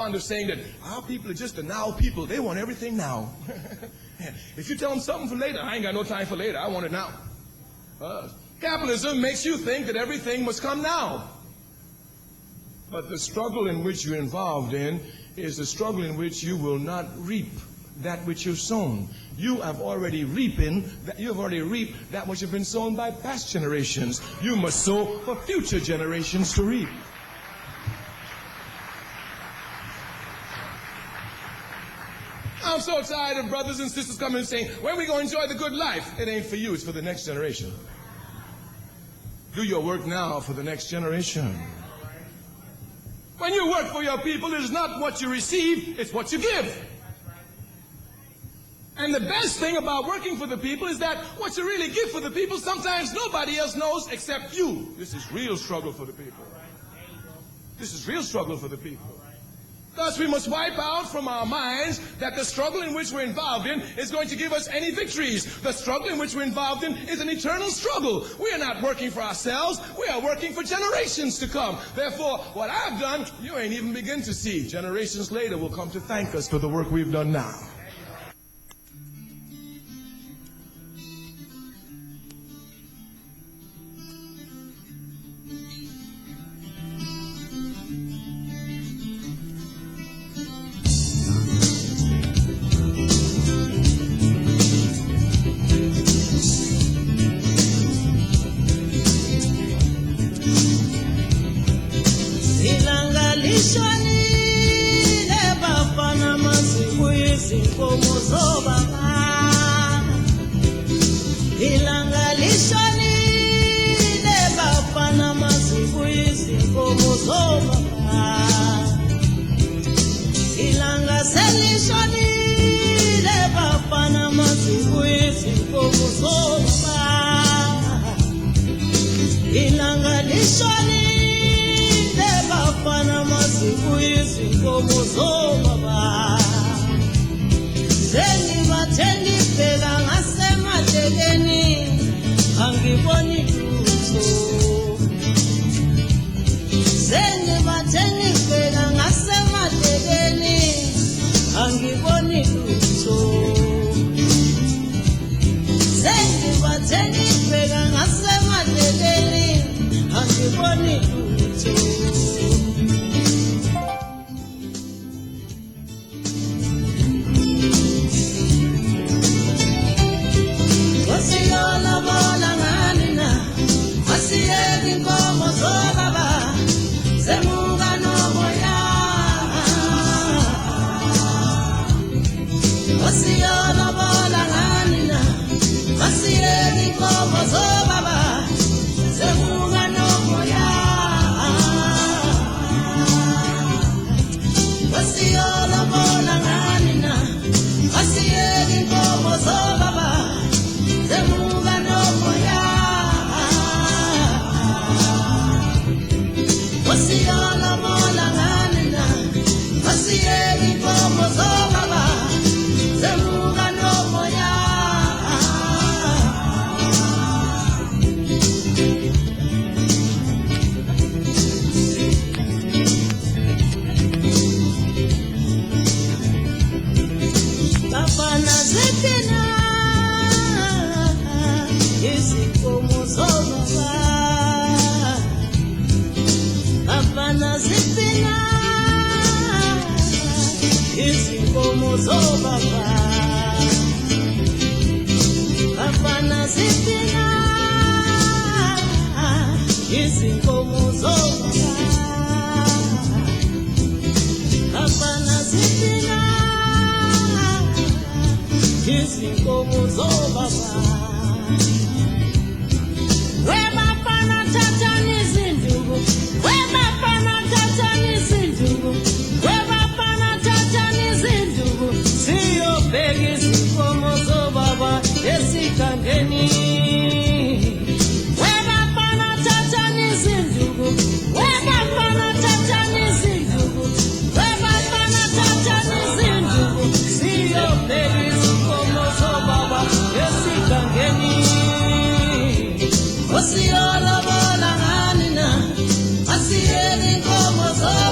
fond of saying that our people are just the now people. They want everything now. If you tell them something for later, I ain't got no time for later. I want it now. Capitalism makes you think that everything must come now. But the struggle in which you're involved in is the struggle in which you will not reap that which you've sown. You have already reaped that which has been sown by past generations. You must sow for future generations to reap. I'm so tired of brothers and sisters coming and saying, when are we going to enjoy the good life? It ain't for you, it's for the next generation. Do your work now for the next generation. When you work for your people, it is not what you receive, it's what you give. And the best thing about working for the people is that what you really give for the people, sometimes nobody else knows except you. This is real struggle for the people. This is real struggle for the people. Thus, we must wipe out from our minds that the struggle in which we're involved in is going to give us any victories. The struggle in which we're involved in is an eternal struggle. We are not working for ourselves. We are working for generations to come. Therefore, what I've done, you ain't even begin to see. Generations later will come to thank us for the work we've done now.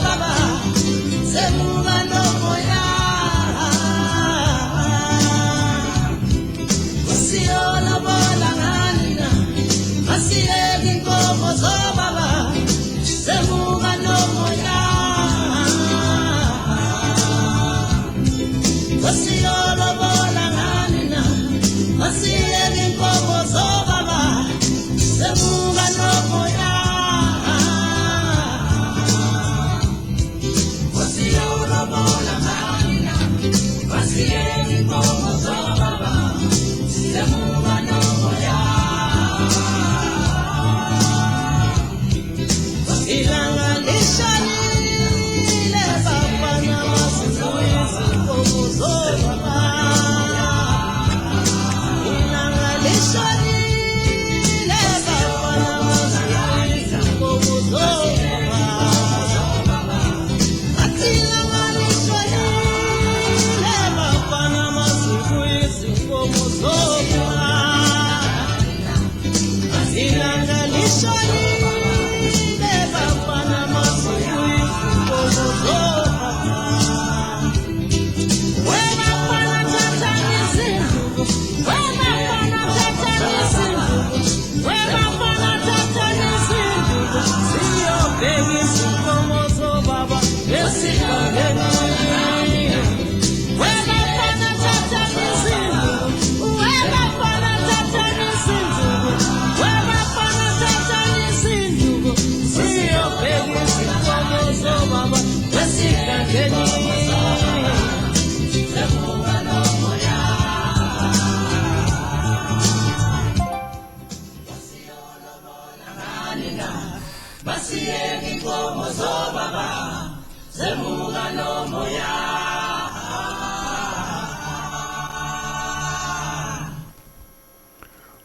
Baba,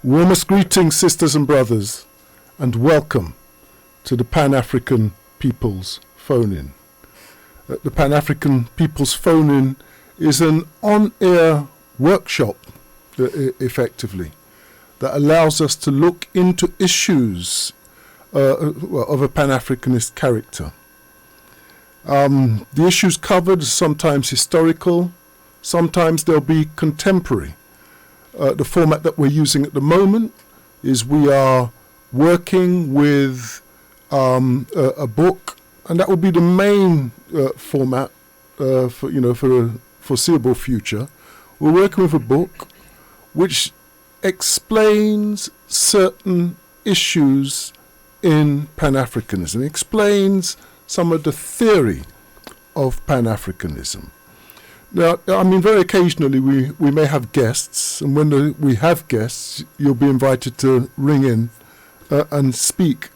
Warmest greetings, sisters and brothers, and welcome to the Pan-African People's Phone-In. The Pan-African People's Phone-In is an on-air workshop, effectively, that allows us to look into issues of a Pan-Africanist character. The issues covered are sometimes historical, sometimes they'll be contemporary. The format that we're using at the moment is we are working with a book, and that will be the main format for the foreseeable future. We're working with a book which explains certain issues in Pan-Africanism, explains some of the theory of Pan-Africanism. Now, I mean, very occasionally we may have guests, and when we have guests, you'll be invited to ring in and speak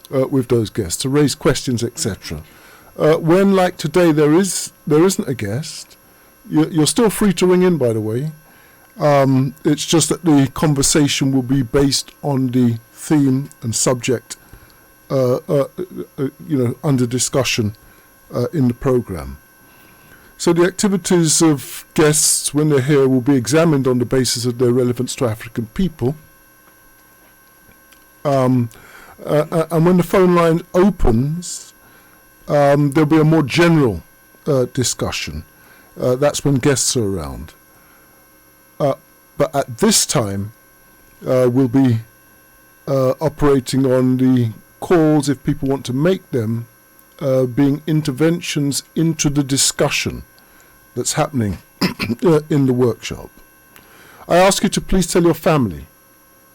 with those guests, to raise questions, etc. When, like today, there isn't a guest, you're still free to ring in, by the way. It's just that the conversation will be based on the theme and subject, under discussion in the program. So the activities of guests when they're here will be examined on the basis of their relevance to African people. And when the phone line opens, there'll be a more general discussion. That's when guests are around. But at this time, we'll be operating on the calls, if people want to make them, being interventions into the discussion that's happening in the workshop. I ask you to please tell your family,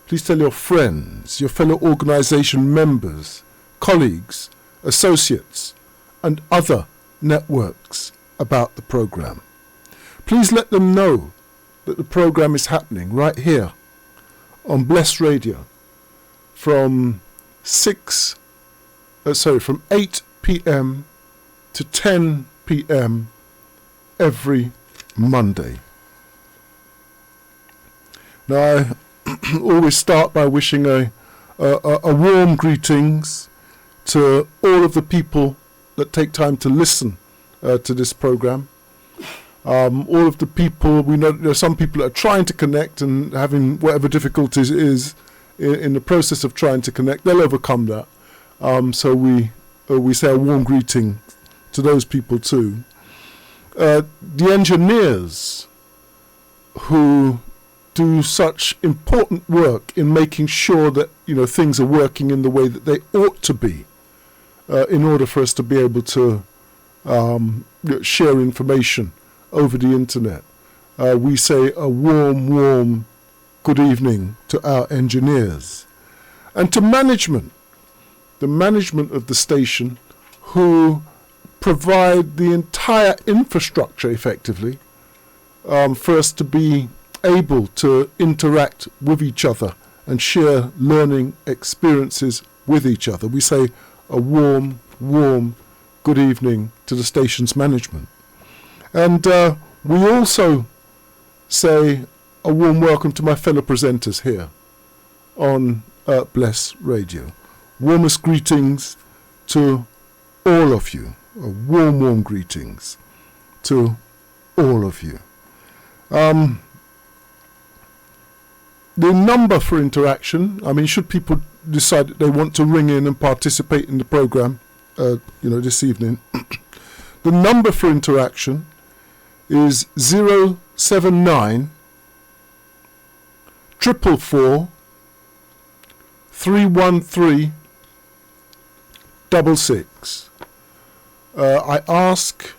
please tell your friends, your fellow organization members, colleagues, associates, and other networks about the program. Please let them know that the program is happening right here on Bless Radio from 8 p.m. to 10 p.m. every Monday. Now, I always start by wishing a warm greetings to all of the people that take time to listen to this program. All of the people, we know there are some people that are trying to connect and having whatever difficulties it is in the process of trying to connect. They'll overcome that. So we say a warm greeting to those people too. the engineers who do such important work in making sure that things are working in the way that they ought to be, in order for us to be able to share information over the internet. We say a warm good evening to our engineers, and to management, the management of the station, who provide the entire infrastructure effectively for us to be able to interact with each other and share learning experiences with each other. We say a warm good evening to the station's management. And we also say a warm welcome to my fellow presenters here on Bless Radio. Warmest greetings to all of you. Warm greetings to all of you. The number for interaction, should people decide that they want to ring in and participate in the program, this evening, the number for interaction is 079 444 313 66. I ask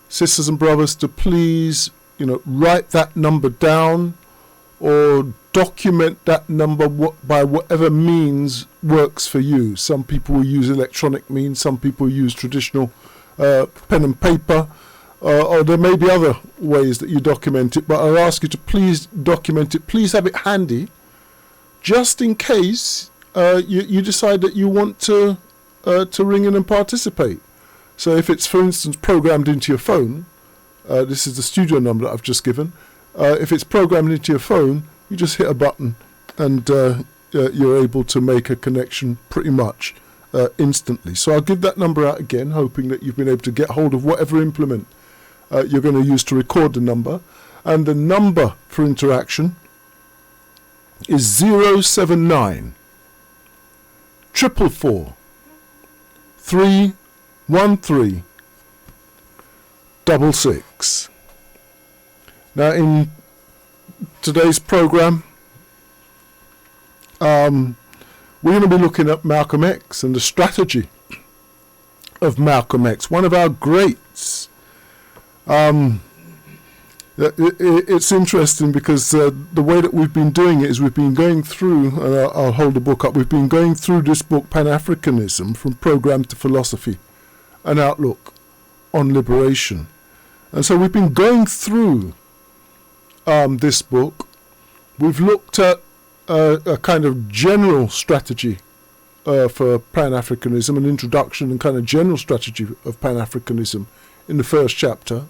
sisters and brothers to please, write that number down or document that number by whatever means works for you. Some people will use electronic means, some people use traditional pen and paper, or there may be other ways that you document it, but I'll ask you to please document it. Please have it handy, just in case you decide that you want to ring in and participate. So if it's, for instance, programmed into your phone, this is the studio number that I've just given. If it's programmed into your phone, you just hit a button and you're able to make a connection pretty much instantly. So I'll give that number out again, hoping that you've been able to get hold of whatever implement you're going to use to record the number. And the number for interaction is 079 444 313 66. Now, in today's program, we're going to be looking at Malcolm X and the strategy of Malcolm X, one of our greats. It's interesting because the way that we've been doing it is we've been going through, and I'll hold the book up, we've been going through this book, Pan-Africanism, from Program to Philosophy, an Outlook on Liberation. And so we've been going through this book. We've looked at a kind of general strategy for Pan-Africanism, an introduction and kind of general strategy of Pan-Africanism in the first chapter.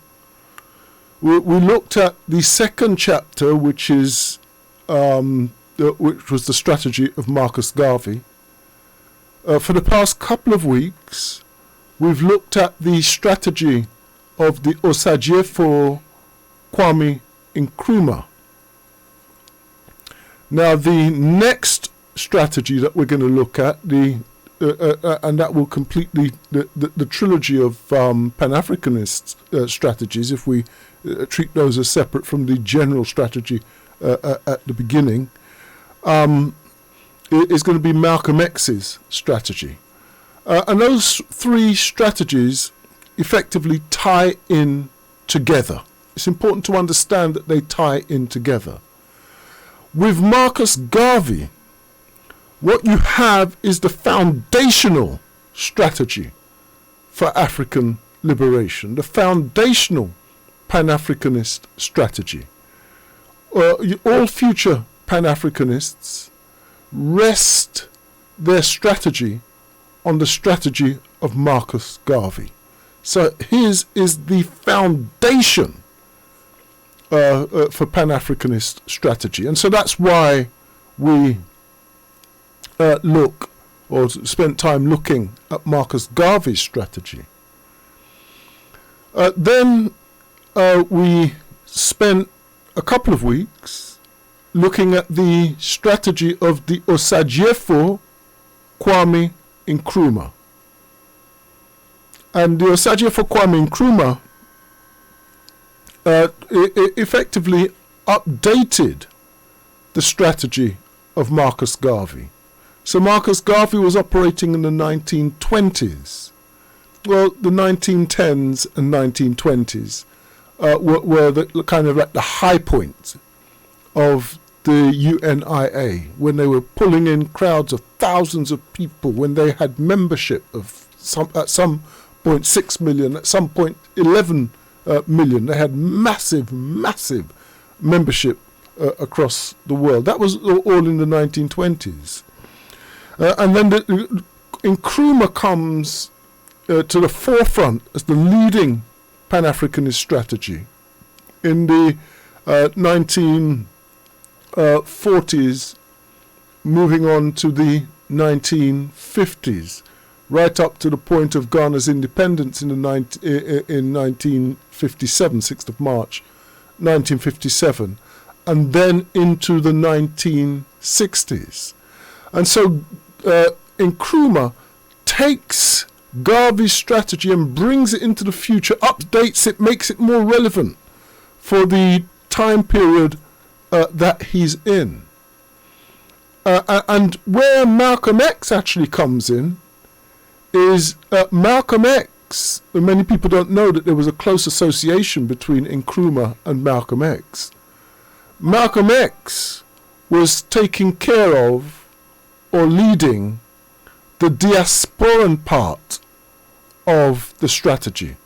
We looked at the second chapter, which is which was the strategy of Marcus Garvey. For the past couple of weeks, we've looked at the strategy of the Osagyefo Kwame Nkrumah. Now, the next strategy that we're going to look at, and that will complete the trilogy of Pan-Africanist strategies, if we treat those as separate from the general strategy at the beginning, is going to be Malcolm X's strategy. And those three strategies effectively tie in together. It's important to understand that they tie in together. With Marcus Garvey, what you have is the foundational strategy for African liberation, the foundational Pan-Africanist strategy. All future Pan-Africanists rest their strategy on the strategy of Marcus Garvey. So his is the foundation for Pan-Africanist strategy. And so that's why we look, or spent time looking at Marcus Garvey's strategy. Then we spent a couple of weeks looking at the strategy of the Osagyefo Kwame Nkrumah. And the Osagyefo Kwame Nkrumah effectively updated the strategy of Marcus Garvey. So Marcus Garvey was operating in the 1920s. Well, the 1910s and 1920s were the kind of like the high point of the UNIA, when they were pulling in crowds of thousands of people, when they had membership of at some point 6 million, at some point 11 million. They had massive membership across the world. That was all in the 1920s. And then Nkrumah comes to the forefront as the leading Pan-Africanist strategy in the 1940s, moving on to the 1950s, right up to the point of Ghana's independence in 1957, 6th of March 1957, and then into the 1960s. And so Nkrumah takes Garvey's strategy and brings it into the future, updates it, makes it more relevant for the time period that he's in. And where Malcolm X actually comes in is Malcolm X. Many people don't know that there was a close association between Nkrumah and Malcolm X. Malcolm X was taking care of or leading the diasporan part of the strategy.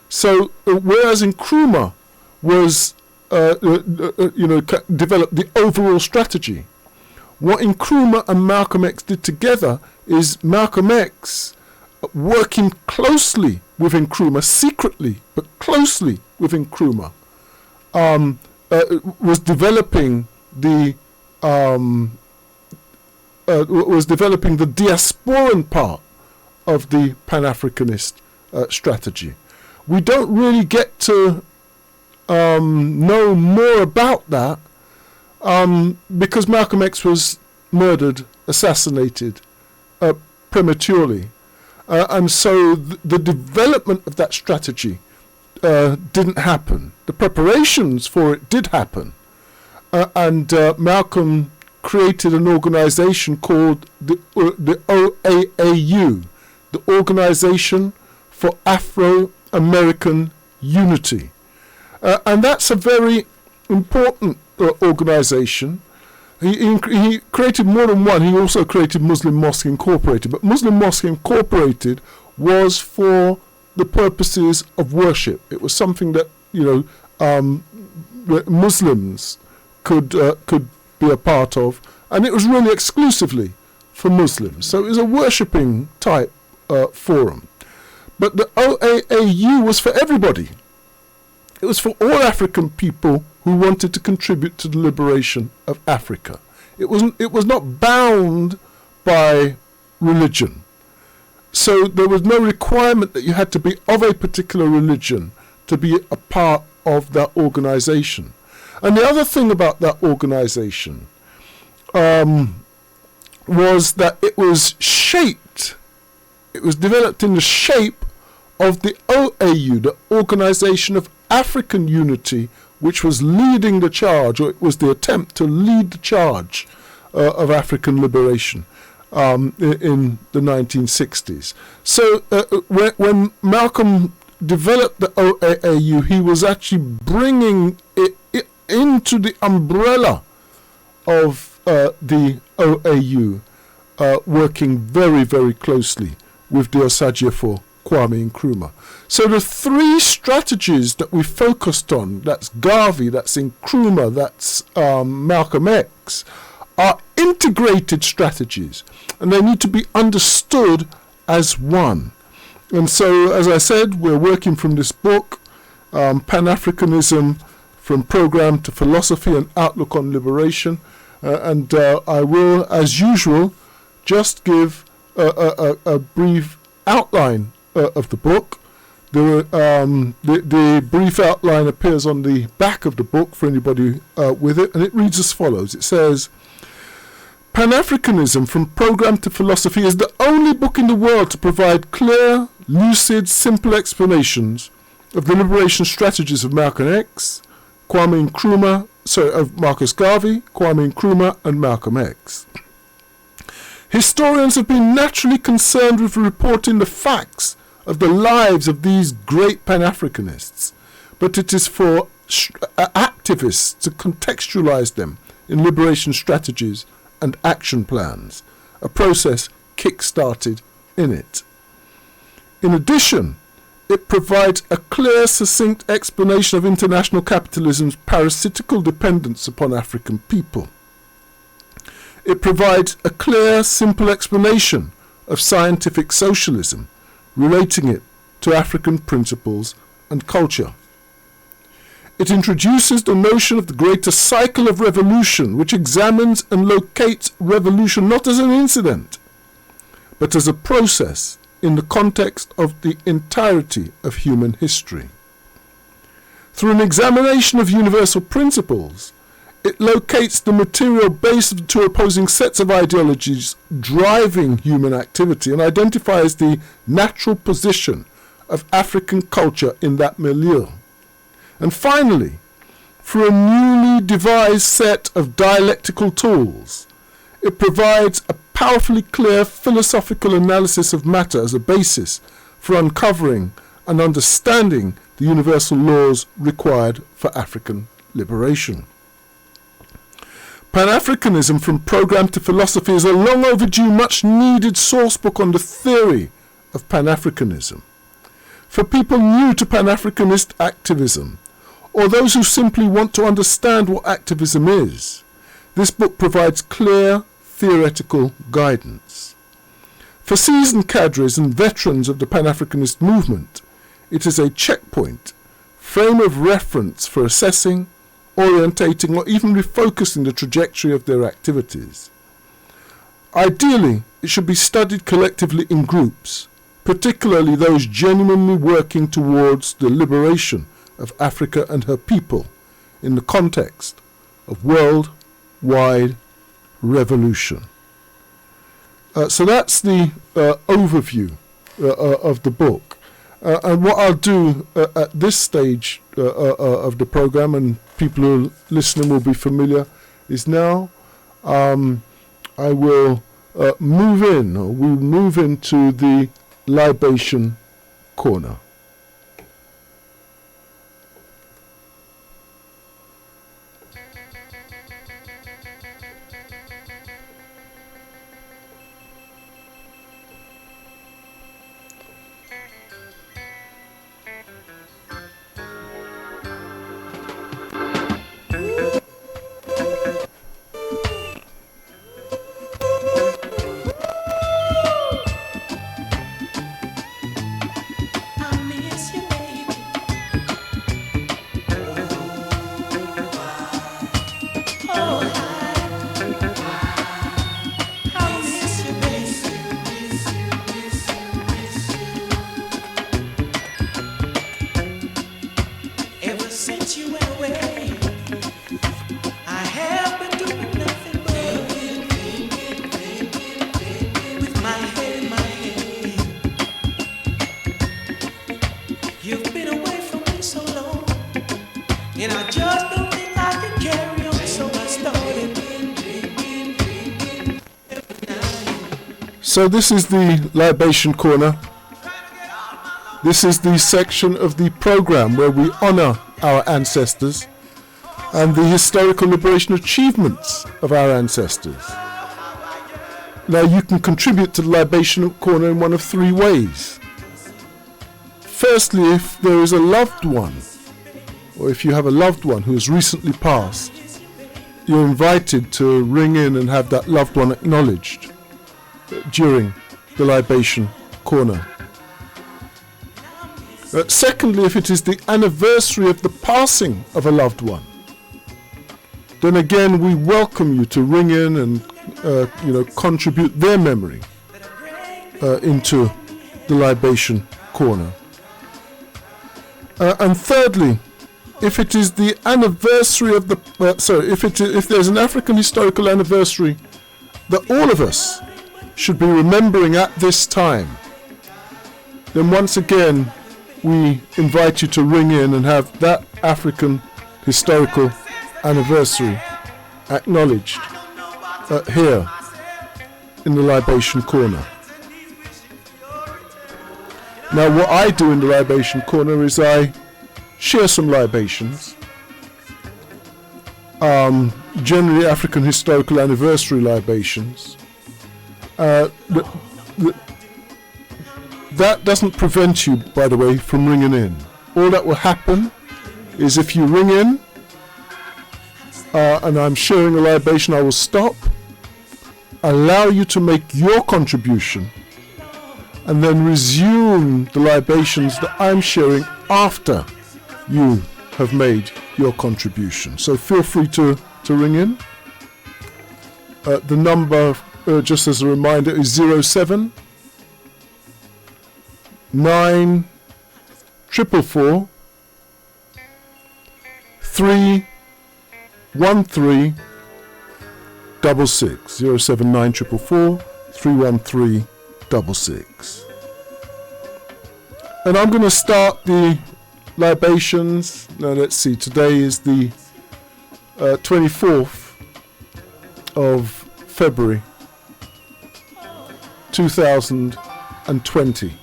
So whereas Nkrumah was developed the overall strategy, what Nkrumah and Malcolm X did together is Malcolm X, working closely with Nkrumah, secretly but closely with Nkrumah, was developing the diasporan part of the Pan-Africanist strategy. We don't really get to know more about that because Malcolm X was murdered, assassinated prematurely. And so the development of that strategy didn't happen. The preparations for it did happen. And Malcolm created an organization called the OAAU, the Organization for Afro-American Unity. And that's a very important organization. He created more than one. He also created Muslim Mosque Incorporated. But Muslim Mosque Incorporated was for the purposes of worship. It was something that Muslims could be a part of, and it was really exclusively for Muslims. So it was a worshipping type forum. But the OAAU was for everybody. It was for all African people who wanted to contribute to the liberation of Africa. It was not bound by religion. So there was no requirement that you had to be of a particular religion to be a part of that organization. And the other thing about that organization was that it was developed in the shape of the OAU, the Organization of African Unity, which was leading the charge, or it was the attempt to lead the charge of African liberation in the 1960s. So when Malcolm developed the OAAU, he was actually bringing it into the umbrella of the OAU, working very, very closely with the Osagyefo Kwame Nkrumah. So the three strategies that we focused on, that's Garvey, that's Nkrumah, that's Malcolm X, are integrated strategies, and they need to be understood as one. And so, as I said, we're working from this book, Pan-Africanism from Program to Philosophy, an Outlook on Liberation, and I will, as usual, just give a brief outline of the book. The brief outline appears on the back of the book for anybody with it, and it reads as follows. It says, Pan-Africanism from Program to Philosophy is the only book in the world to provide clear, lucid, simple explanations of the liberation strategies of Malcolm X, of Marcus Garvey, Kwame Nkrumah, and Malcolm X. Historians have been naturally concerned with reporting the facts of the lives of these great Pan-Africanists, but it is for activists to contextualize them in liberation strategies and action plans, a process kick-started in it. In addition, it provides a clear, succinct explanation of international capitalism's parasitical dependence upon African people. It provides a clear, simple explanation of scientific socialism, relating it to African principles and culture. It introduces the notion of the greater cycle of revolution, which examines and locates revolution not as an incident, but as a process in the context of the entirety of human history. Through an examination of universal principles, it locates the material base of the two opposing sets of ideologies driving human activity and identifies the natural position of African culture in that milieu. And finally, through a newly devised set of dialectical tools, it provides a powerfully clear philosophical analysis of matter as a basis for uncovering and understanding the universal laws required for African liberation. Pan-Africanism from Programme to Philosophy is a long overdue, much needed sourcebook on the theory of Pan-Africanism. For people new to Pan-Africanist activism, or those who simply want to understand what activism is, this book provides clear theoretical guidance. For seasoned cadres and veterans of the Pan-Africanist movement, it is a checkpoint, frame of reference for assessing, orientating, or even refocusing the trajectory of their activities. Ideally, it should be studied collectively in groups, particularly those genuinely working towards the liberation of Africa and her people in the context of worldwide revolution. So that's the overview of the book. And what I'll do at this stage of the program, and people who are listening will be familiar, is now I will we'll move into the libation corner. So this is the libation corner. This is the section of the program where we honor our ancestors and the historical liberation achievements of our ancestors. Now you can contribute to the libation corner in one of three ways. Firstly, if there is a loved one, or if you have a loved one who has recently passed, you're invited to ring in and have that loved one acknowledged during the libation corner. Secondly, if it is the anniversary of the passing of a loved one, then again we welcome you to ring in and contribute their memory into the libation corner. And thirdly, if it is the anniversary of the if there's an African historical anniversary that all of us should be remembering at this time, then once again we invite you to ring in and have that African historical anniversary acknowledged here in the Libation Corner. Now, what I do in the Libation Corner is I share some libations, generally African historical anniversary libations. That doesn't prevent you, by the way, from ringing in. All that will happen is if you ring in and I'm sharing a libation, I will stop, allow you to make your contribution, and then resume the libations that I'm sharing after you have made your contribution. So feel free to ring in. The number, just as a reminder, is 07 9 444 313 66. 07 9 444 313 66. And I'm going to start the libations. Now let's see, today is the 24th of February 2020.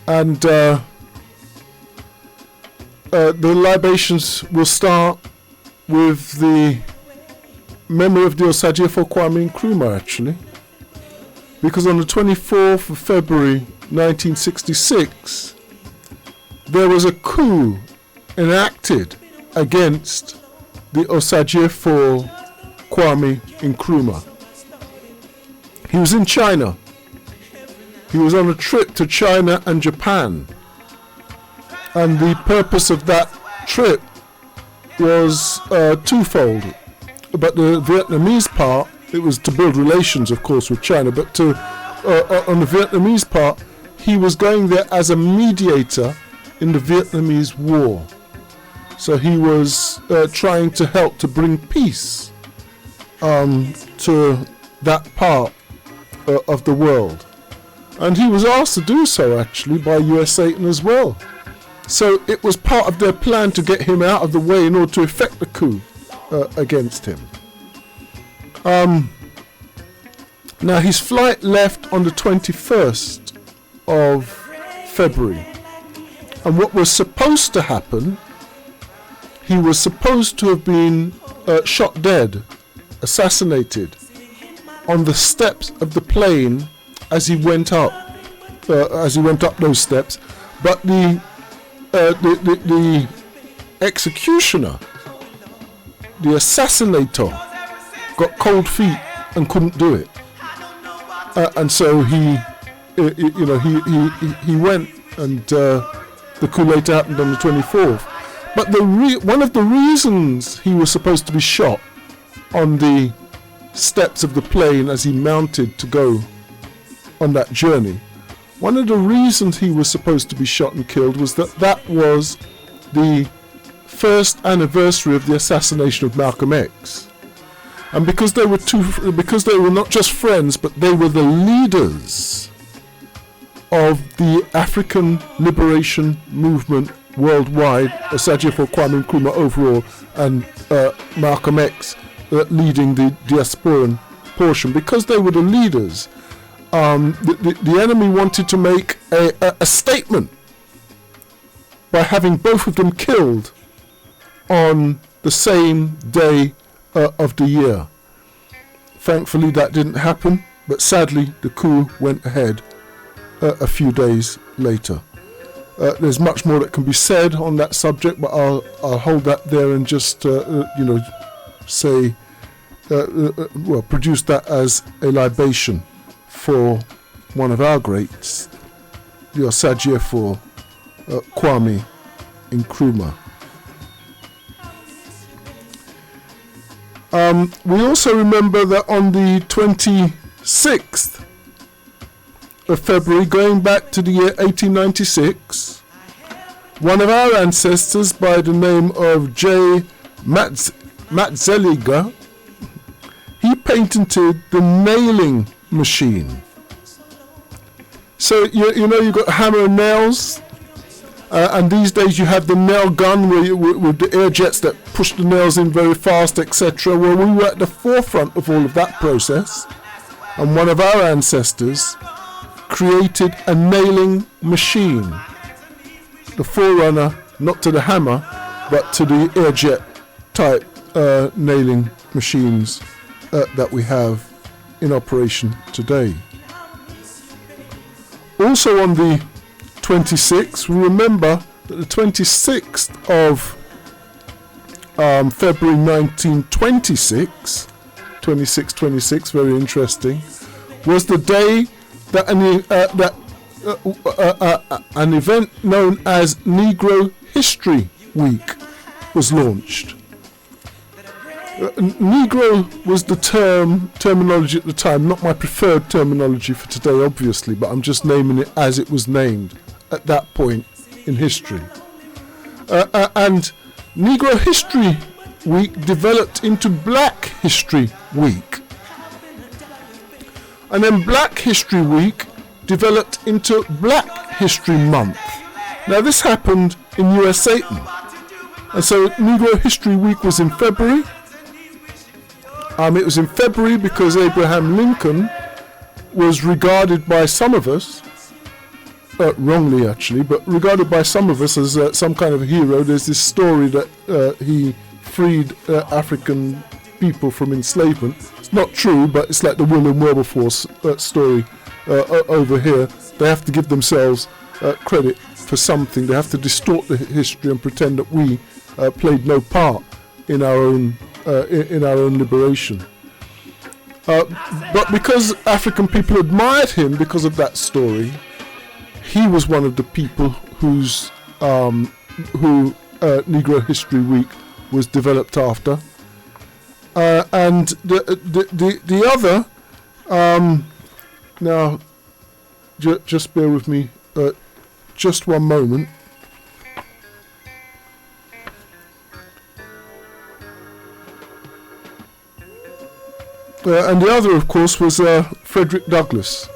And the libations will start with the memory of the Osagyefo Kwame Nkrumah, actually, because on the 24th of February 1966 there was a coup enacted against the Osagyefo Kwame Nkrumah. He was in China. He was on a trip to China and Japan, and the purpose of that trip was twofold. But the Vietnamese part, it was to build relations, of course, with China, but on the Vietnamese part, he was going there as a mediator in the Vietnamese War. So he was trying to help to bring peace to that part of the world. And he was asked to do so, actually, by US Satan as well. So it was part of their plan to get him out of the way in order to effect the coup against him. Now, his flight left on the 21st of February. And what was supposed to happen, he was supposed to have been shot dead, assassinated, on the steps of the plane as he went up those steps. But the executioner, the assassinator, got cold feet and couldn't do it, and so he went, and the coup later happened on the 24th. But one of the reasons he was supposed to be shot on the steps of the plane as he mounted to go on that journey, one of the reasons he was supposed to be shot and killed was that was the first anniversary of the assassination of Malcolm X. And because they were not just friends, but they were the leaders of the African liberation movement worldwide, Osagyefo Kwame Nkrumah overall, and Malcolm X leading the diasporan portion. Because they were the leaders, the enemy wanted to make a statement by having both of them killed on the same day of the year. Thankfully that didn't happen, but sadly the coup went ahead a few days later. There's much more that can be said on that subject, but I'll hold that there and just say produce that as a libation for one of our greats, the Osagyefo Kwame Nkrumah. We also remember that on the 26th of February, going back to the year 1896, one of our ancestors by the name of J. Matzeliger, he patented the nailing machine. So you know you've got hammer and nails, and these days you have the nail gun with the air jets that push the nails in very fast, etc. Well, we were at the forefront of all of that process, and one of our ancestors created a nailing machine, the forerunner not to the hammer but to the air jet type nailing machines that we have in operation today. Also on the 26th, we remember that the 26th of February 1926, 26, very interesting, was the day that an event known as Negro History Week was launched. Negro was the terminology at the time, not my preferred terminology for today, obviously, but I'm just naming it as it was named at that point in history. And Negro History Week developed into Black History Week. And then Black History Week developed into Black History Month. Now this happened in US Satan. And so Negro History Week was in February. It was in February because Abraham Lincoln was regarded by some of us, wrongly actually, but regarded by some of us as some kind of a hero. There's this story that he freed African people from enslavement. It's not true, but it's like the William Wilberforce story over here. They have to give themselves credit for something. They have to distort the history and pretend that we played no part in our own liberation. But because African people admired him because of that story, he was one of the people who Negro History Week was developed after. And the other, now just bear with me just one moment. And the other, of course, was Frederick Douglass.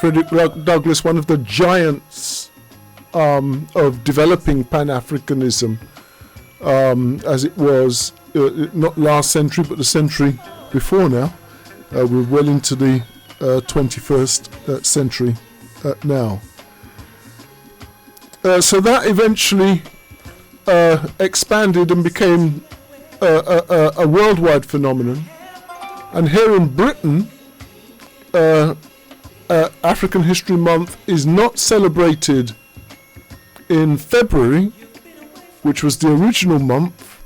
Frederick Douglass, one of the giants of developing Pan-Africanism, as it was not last century, but the century before now. We're well into the 21st century now. So that eventually expanded and became a worldwide phenomenon. And here in Britain, African History Month is not celebrated in February, which was the original month,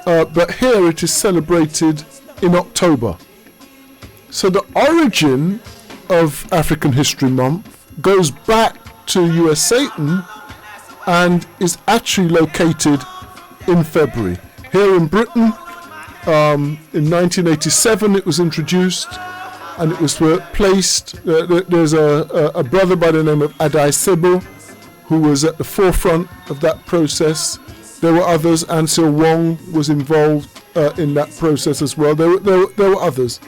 but here it is celebrated in October. So the origin of African History Month goes back to US Satan and is actually located in February. Here in Britain, in 1987 it was introduced, and it was placed. There's a brother by the name of Adai Sebo who was at the forefront of that process. There were others. Ansel Wong was involved in that process as well. There were others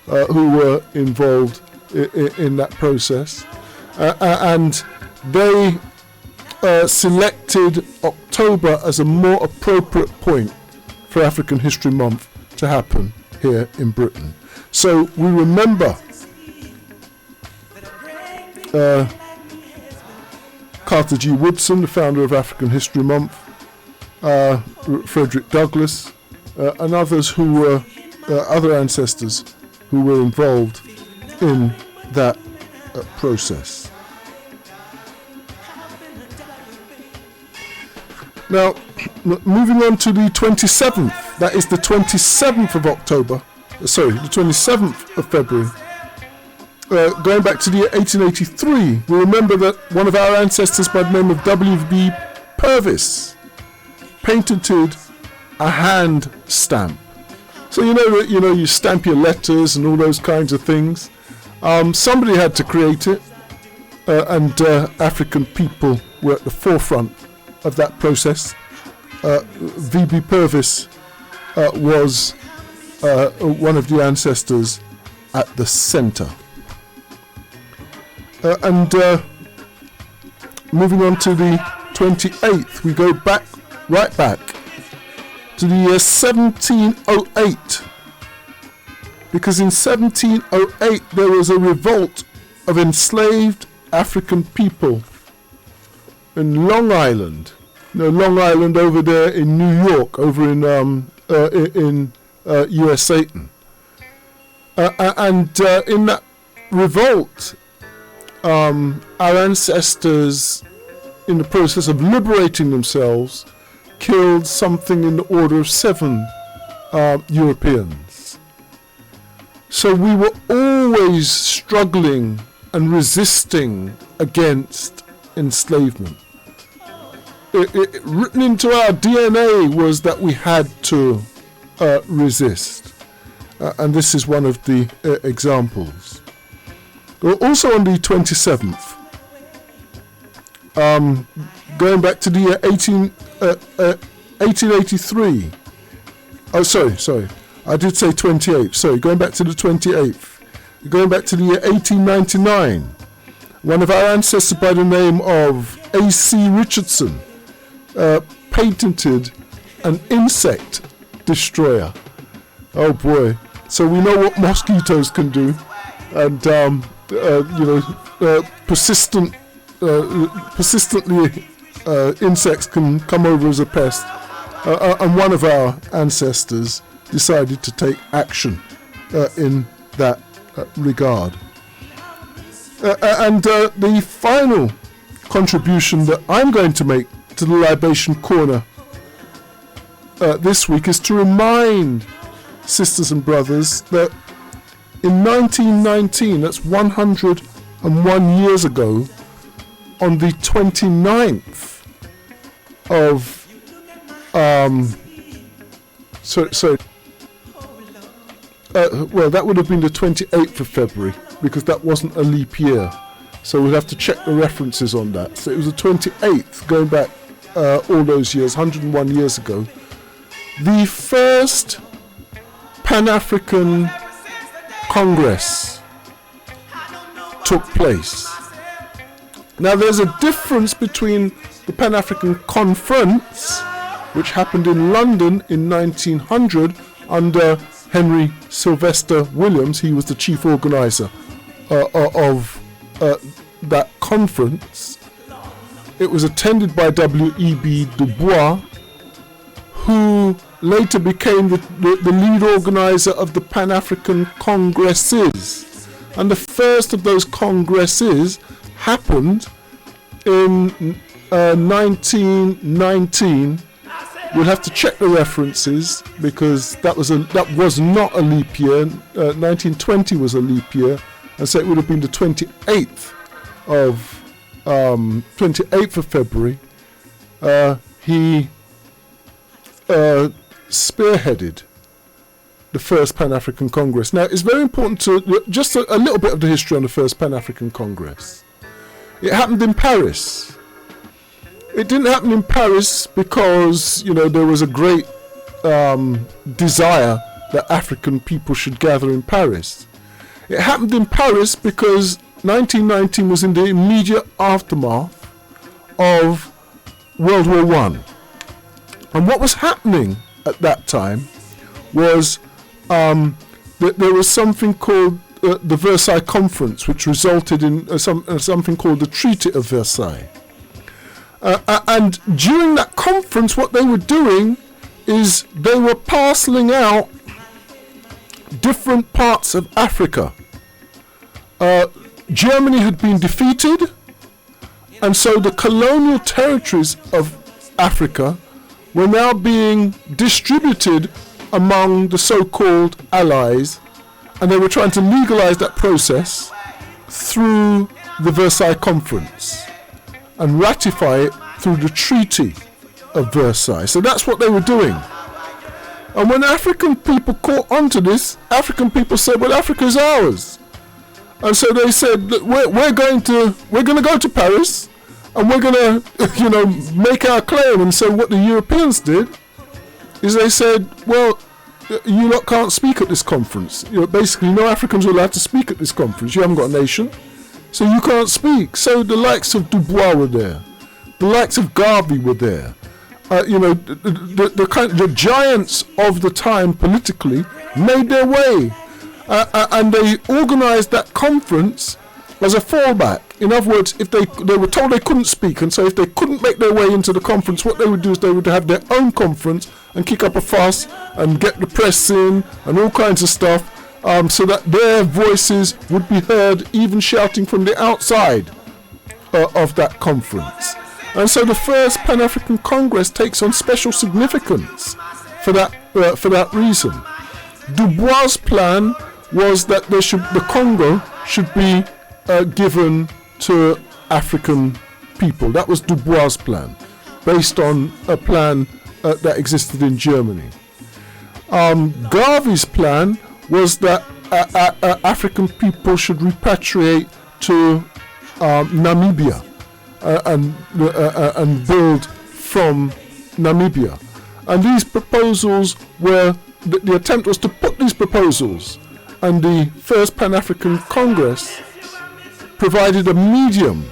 who were involved in that process, and they selected October as a more appropriate point for African History Month to happen here in Britain. So we remember Carter G. Woodson, the founder of African History Month, Frederick Douglass, and others who were other ancestors who were involved in that process. Now, moving on to the 27th, that is the 27th of October, sorry, the 27th of February. Going back to the year 1883, we remember that one of our ancestors by the name of W.B. Purvis patented a hand stamp. So you stamp your letters and all those kinds of things. Somebody had to create it, and African people were at the forefront of that process. V.B. Purvis was one of the ancestors at the center. And moving on to the 28th, we go right back to the year 1708. Because in 1708 there was a revolt of enslaved African people in Long Island. Long Island over there in New York, over in US Satan. And in that revolt, our ancestors, in the process of liberating themselves, killed something in the order of 7 Europeans. So we were always struggling and resisting against enslavement. Written into our DNA was that we had to resist. And this is one of the examples. Also on the 27th, going back to the year 1883. Oh, sorry. I did say 28th. Sorry, going back to the 28th. Going back to the year 1899. One of our ancestors by the name of A.C. Richardson patented an insect destroyer. Oh boy. So we know what mosquitoes can do. And, persistently insects can come over as a pest. And one of our ancestors decided to take action in that regard. And the final contribution that I'm going to make to the Libation Corner this week is to remind sisters and brothers that in 1919, that's 101 years ago, on the 29th of well, that would have been the 28th of February, because that wasn't a leap year. So we'll have to check the references on that. So it was the 28th, going back all those years, 101 years ago. The first Pan-African Congress took place. Now there's a difference between the Pan-African Conference, which happened in London in 1900 under Henry Sylvester Williams. He was the chief organizer of that conference. It was attended by W.E.B. Du Bois, who later became the lead organizer of the Pan-African Congresses. And the first of those congresses happened in 1919. We'll have to check the references, because that was not a leap year. 1920 was a leap year, and so it would have been the 28th of February. He spearheaded the first Pan-African Congress. Now, it's very important to just a little bit of the history on the first Pan-African Congress. It happened in Paris. It didn't happen in Paris because, there was a great desire that African people should gather in Paris. It happened in Paris because 1919 was in the immediate aftermath of World War I. And what was happening at that time was that there was something called the Versailles Conference, which resulted in something called the Treaty of Versailles. And during that conference, what they were doing is they were parceling out different parts of Africa. Germany had been defeated, and so the colonial territories of Africa were now being distributed among the so-called allies, and they were trying to legalize that process through the Versailles Conference and ratify it through the Treaty of Versailles. So that's what they were doing. And when African people caught onto this, African people said, well, Africa is ours. And so they said, we're going to go to Paris, and we're going to, make our claim. And so what the Europeans did is they said, well, you lot can't speak at this conference. Basically, no Africans are allowed to speak at this conference. You haven't got a nation. So you can't speak. So the likes of Dubois were there. The likes of Garvey were there. The giants of the time politically made their way. And they organised that conference as a fallback. In other words, if they were told they couldn't speak, and so if they couldn't make their way into the conference, what they would do is they would have their own conference and kick up a fuss and get the press in and all kinds of stuff, so that their voices would be heard, even shouting from the outside of that conference. And so the first Pan-African Congress takes on special significance for that reason. Dubois' plan was that the Congo should be given to African people. That was Dubois' plan, based on a plan that existed in Germany. Garvey's plan was that African people should repatriate to Namibia and build from Namibia. And these proposals were, the attempt was to put these proposals, and the first Pan-African Congress provided a medium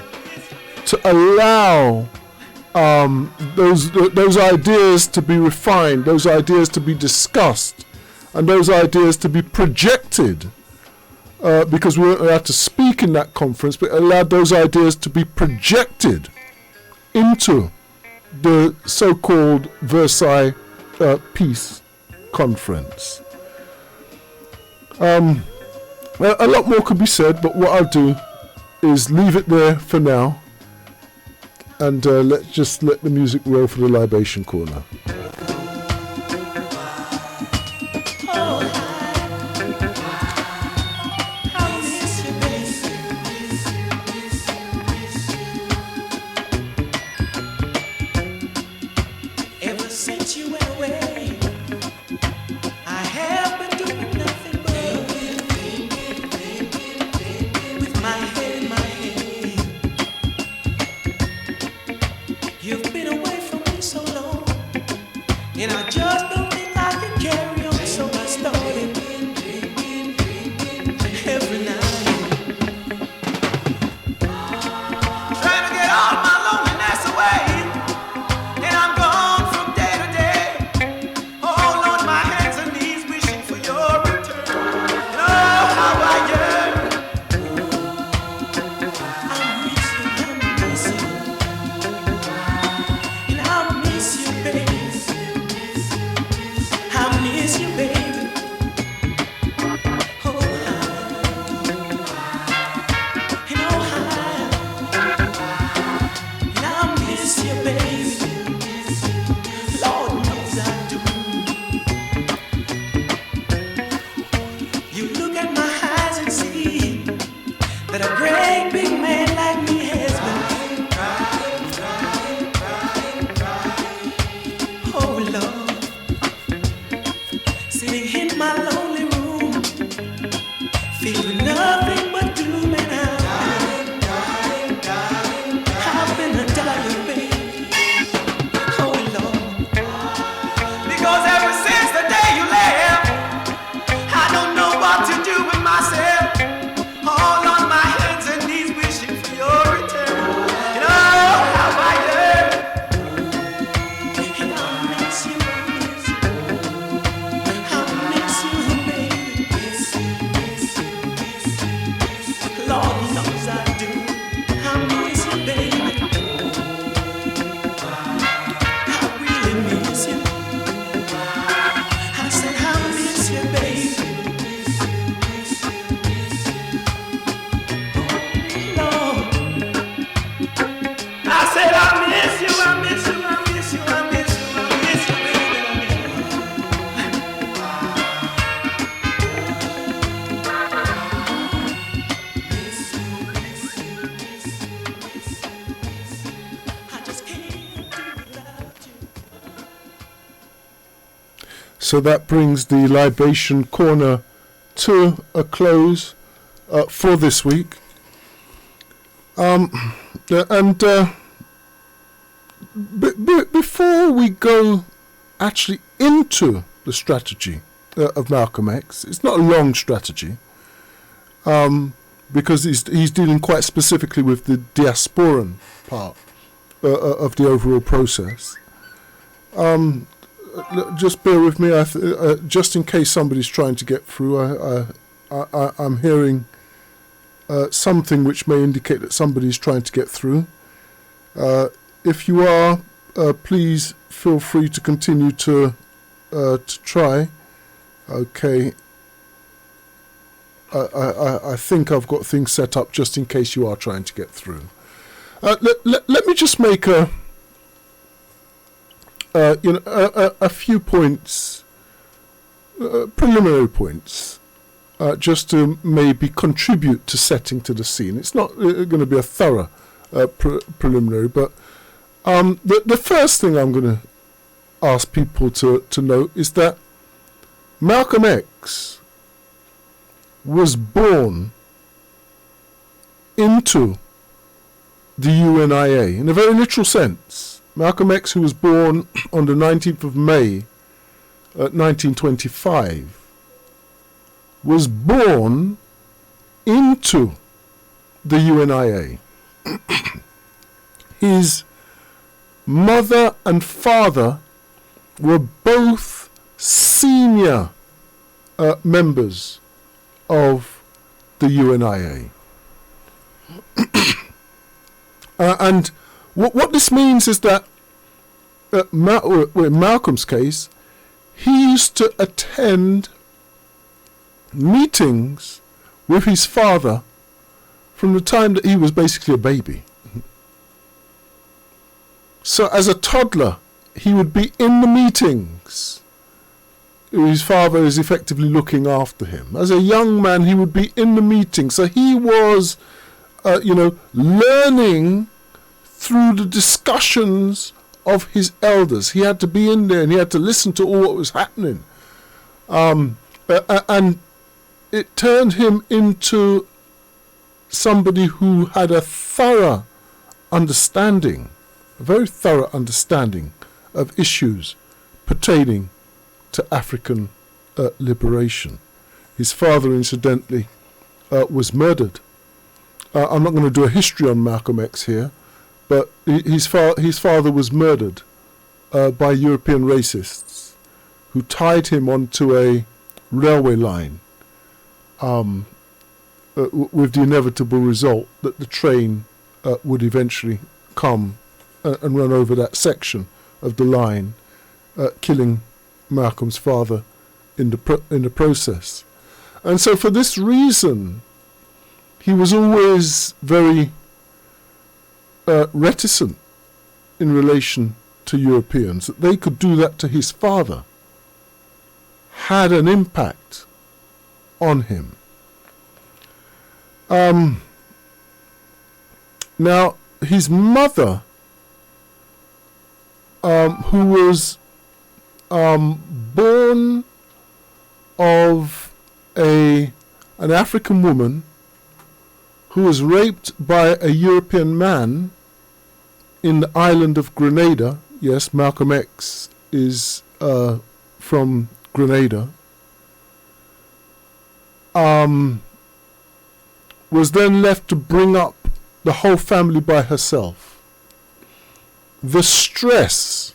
to allow those ideas to be refined, those ideas to be discussed, and those ideas to be projected, because we weren't allowed to speak in that conference, but allowed those ideas to be projected into the so-called Versailles Peace Conference. A lot more could be said, but what I'll do is leave it there for now, and let's let the music roll for the libation corner. So that brings the libation corner to a close for this week. Before we go actually into the strategy of Malcolm X, it's not a long strategy, because he's dealing quite specifically with the diasporan part of the overall process. Just bear with me, just in case somebody's trying to get through. I'm hearing something which may indicate that somebody's trying to get through. If you are, please feel free to continue to try. Okay. I think I've got things set up just in case you are trying to get through. Let me just make a few points, preliminary points, just to maybe contribute to setting to the scene. It's not going to be a thorough preliminary, but the first thing I'm going to ask people to note is that Malcolm X was born into the UNIA in a very literal sense. Malcolm X, who was born on the 19th of May 1925, was born into the UNIA. His mother and father were both senior members of the UNIA. And what this means is that in Malcolm's case, he used to attend meetings with his father from the time that he was basically a baby. So as a toddler, he would be in the meetings. His father is effectively looking after him. As a young man, he would be in the meeting. So he was, learning through the discussions of his elders. He had to be in there and he had to listen to all what was happening. And it turned him into somebody who had a thorough understanding, a very thorough understanding of issues pertaining to African liberation. His father, incidentally, was murdered. I'm not going to do a history on Malcolm X here, but his father was murdered by European racists who tied him onto a railway line with the inevitable result that the train would eventually come and run over that section of the line, killing Malcolm's father in the process. And so for this reason, he was always very reticent in relation to Europeans. That they could do that to his father had an impact on him. Now, his mother, who was born of an African woman who was raped by a European man in the island of Grenada. Yes, Malcolm X is from Grenada. Was then left to bring up the whole family by herself. The stress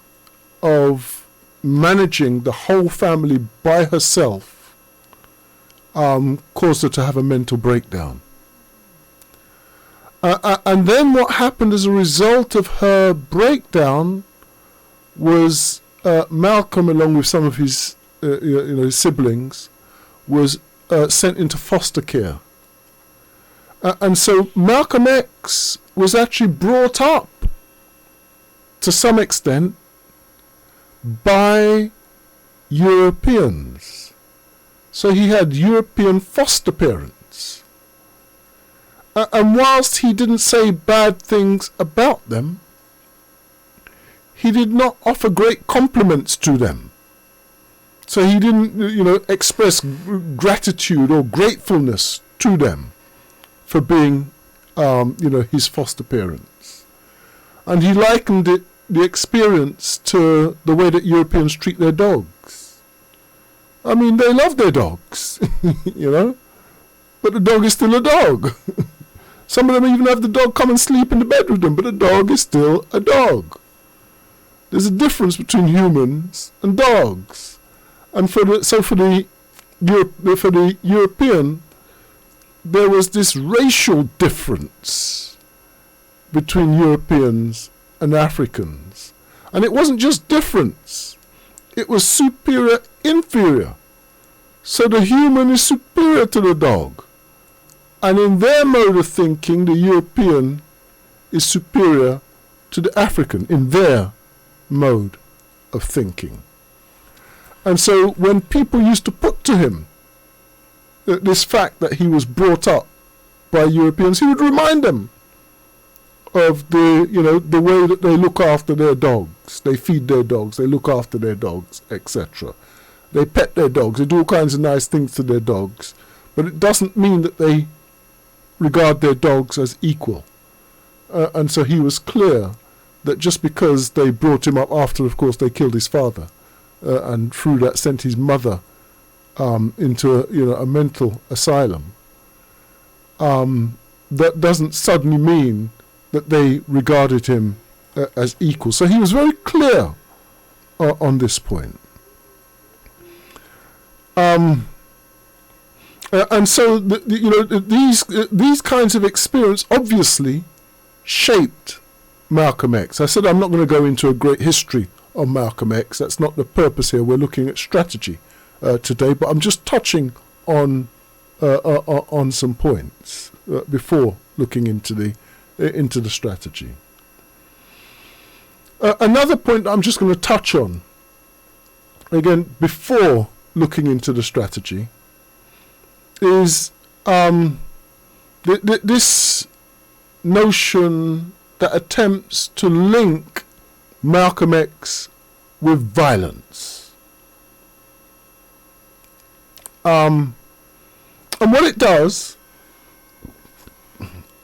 of managing the whole family by herself caused her to have a mental breakdown. And then what happened as a result of her breakdown was Malcolm, along with some of his his siblings, was sent into foster care. And so Malcolm X was actually brought up, to some extent, by Europeans. So he had European foster parents. And whilst he didn't say bad things about them, he did not offer great compliments to them. So he didn't, express gratitude or gratefulness to them for being, his foster parents. And he likened the experience to the way that Europeans treat their dogs. I mean, they love their dogs, but the dog is still a dog. Some of them even have the dog come and sleep in the bed with them, but the dog is still a dog. There's a difference between humans and dogs. And for the European, there was this racial difference between Europeans and Africans. And it wasn't just difference. It was superior, inferior. So the human is superior to the dog. And in their mode of thinking, the European is superior to the African in their mode of thinking. And so when people used to put to him this fact that he was brought up by Europeans, he would remind them of the way that they look after their dogs. They feed their dogs, they look after their dogs, etc. They pet their dogs, they do all kinds of nice things to their dogs, but it doesn't mean that they regard their dogs as equal. And so he was clear that just because they brought him up after, of course, they killed his father, and through that sent his mother into a mental asylum, that doesn't suddenly mean that they regarded him as equal. So he was very clear on this point. And so these kinds of experience obviously shaped Malcolm X. I said I'm not going to go into a great history of Malcolm X. That's not the purpose here. We're looking at strategy today, but I'm just touching on some points before looking into the strategy. Another point I'm just going to touch on again before looking into the strategy is this notion that attempts to link Malcolm X with violence. And what it does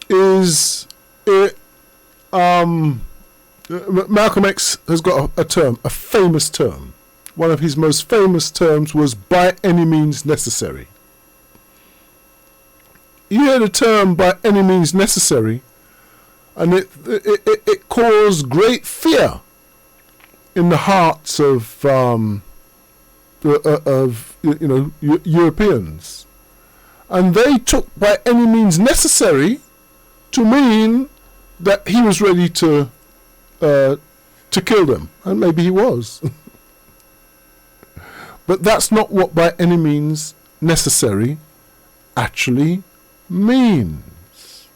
is Malcolm X has got a term, a famous term. One of his most famous terms was "by any means necessary." You hear the term "by any means necessary," and it caused great fear in the hearts of Europeans, and they took "by any means necessary" to mean that he was ready to kill them, and maybe he was. But that's not what "by any means necessary" actually means.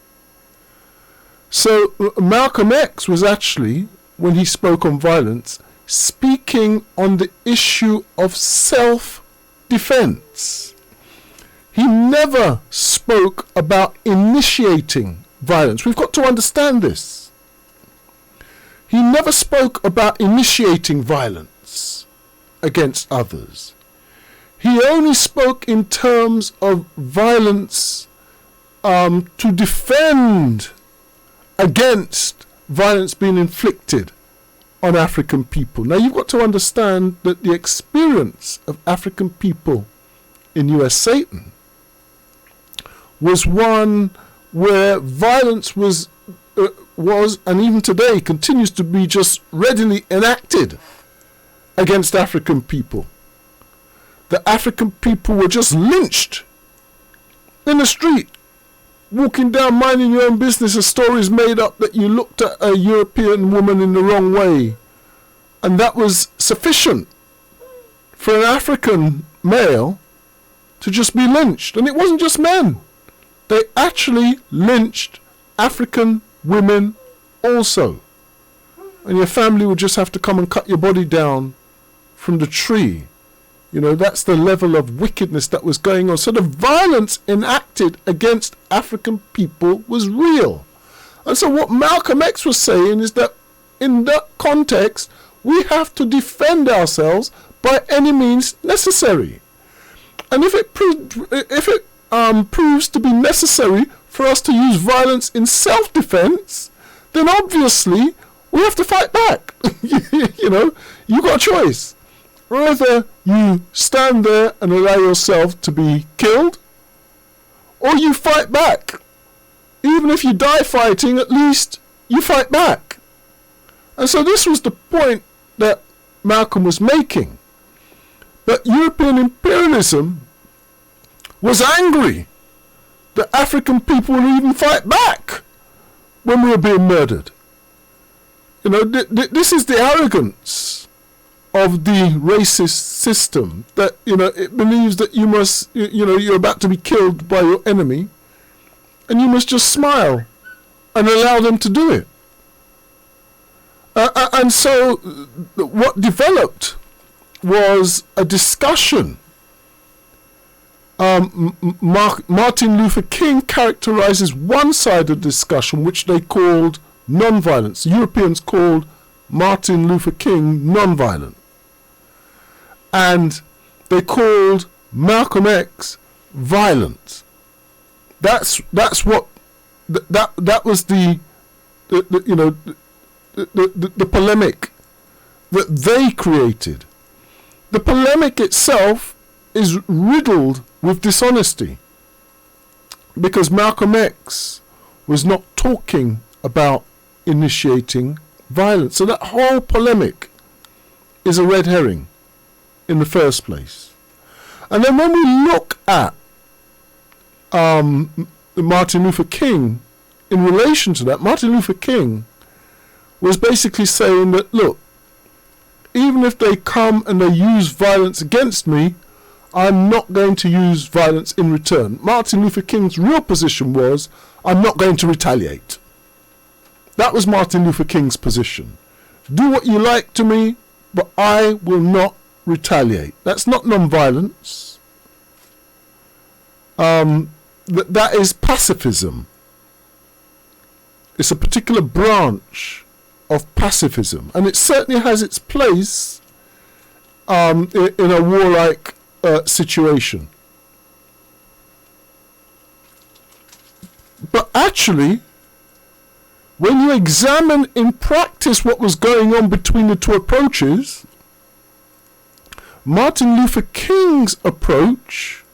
So Malcolm X was actually, when he spoke on violence, speaking on the issue of self-defense. He never spoke about initiating violence. We've got to understand this. He never spoke about initiating violence against others. He only spoke in terms of violence to defend against violence being inflicted on African people. Now you've got to understand that the experience of African people in US Satan was one where violence was and even today continues to be just readily enacted against African people. The African people were just lynched in the street, walking down, minding your own business. A stories made up that you looked at a European woman in the wrong way, and that was sufficient for an African male to just be lynched. And it wasn't just men. They actually lynched African women also. And your family would just have to come and cut your body down from the tree. That's the level of wickedness that was going on. So the violence enacted against African people was real. And so what Malcolm X was saying is that in that context, we have to defend ourselves by any means necessary. And if it proves to be necessary for us to use violence in self-defense, then obviously we have to fight back. You got a choice. Either you stand there and allow yourself to be killed, or you fight back. Even if you die fighting, at least you fight back. And so this was the point that Malcolm was making. That European imperialism was angry that African people would even fight back when we were being murdered. You know, this is the arrogance of the racist system, that, you know, it believes that you must, you know, you're about to be killed by your enemy, and you must just smile and allow them to do it. And so what developed was a discussion. Martin Luther King characterizes one side of the discussion, which they called non-violence. The Europeans called Martin Luther King non-violent. And they called Malcolm X violent. That's what that was the polemic that they created. The polemic itself is riddled with dishonesty, because Malcolm X was not talking about initiating violence. So that whole polemic is a red herring in the first place. And then when we look at Martin Luther King in relation to that, Martin Luther King was basically saying that, look, even if they come and they use violence against me, I'm not going to use violence in return. Martin Luther King's real position was, I'm not going to retaliate. That was Martin Luther King's position. Do what you like to me, but I will not retaliate. That's not non-violence. That is pacifism. It's a particular branch of pacifism, and it certainly has its place in a warlike situation. But actually, when you examine in practice what was going on between the two approaches, Martin Luther King's approach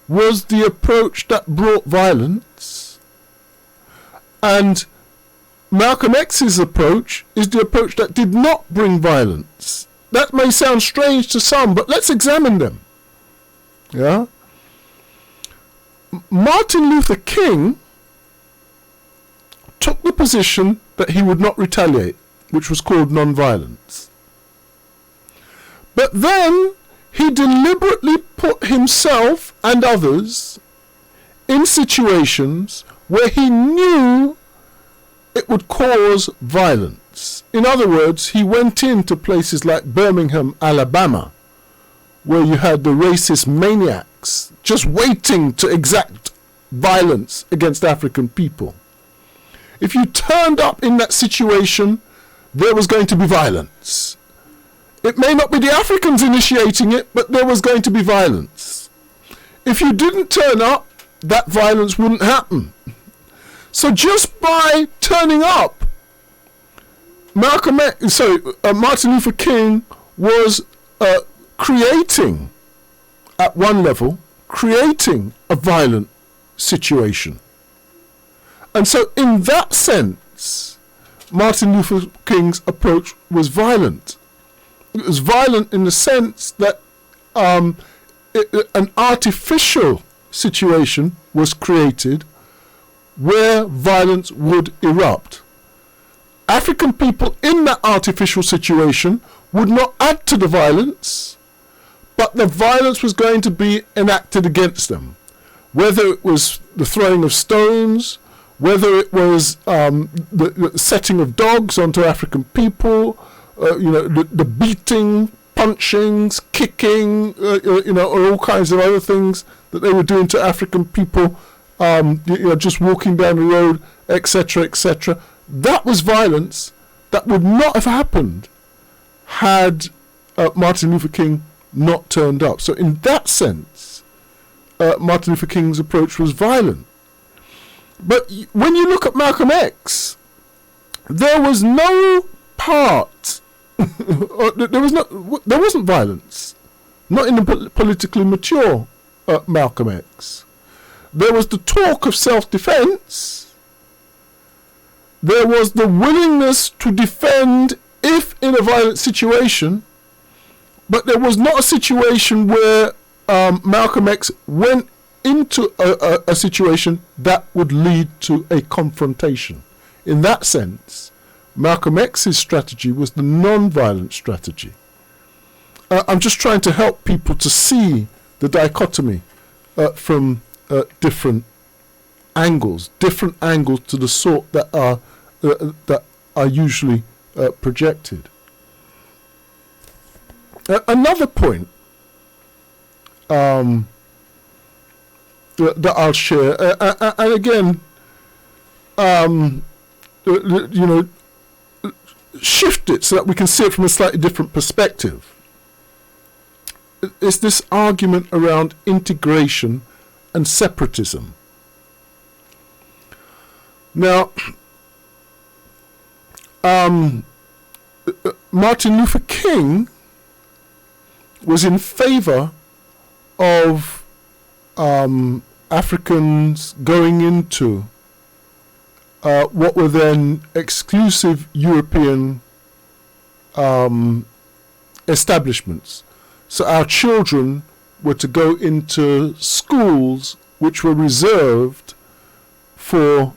was the approach that brought violence, and Malcolm X's approach is the approach that did not bring violence. That may sound strange to some, but let's examine them. Yeah? Martin Luther King took the position that he would not retaliate, which was called non-violence. But then he deliberately put himself and others in situations where he knew it would cause violence. In other words, he went into places like Birmingham, Alabama, where you had the racist maniacs just waiting to exact violence against African people. If you turned up in that situation, there was going to be violence. It may not be the Africans initiating it, but there was going to be violence. If you didn't turn up, that violence wouldn't happen. So just by turning up, Martin Luther King was creating, at one level, creating a violent situation. And so in that sense, Martin Luther King's approach was violent. It was violent in the sense that an artificial situation was created where violence would erupt. African people in that artificial situation would not add to the violence, but the violence was going to be enacted against them. Whether it was the throwing of stones, whether it was the setting of dogs onto African people, the beating, punchings, kicking, or all kinds of other things that they were doing to African people, just walking down the road, etc., etc. That was violence that would not have happened had Martin Luther King not turned up. So in that sense, Martin Luther King's approach was violent. But when you look at Malcolm X, there was no part, there wasn't violence, not in the politically mature Malcolm X. there was the talk of self-defense. There was the willingness to defend if in a violent situation, but there was not a situation where Malcolm X went into a situation that would lead to a confrontation. In that sense, Malcolm X's strategy was the non-violent strategy. I'm just trying to help people to see the dichotomy from different angles to the sort that are usually projected. Another point that I'll share, and again, shift it so that we can see it from a slightly different perspective. It's this argument around integration and separatism. Now, Martin Luther King was in favor of Africans going into what were then exclusive European establishments. So our children were to go into schools which were reserved for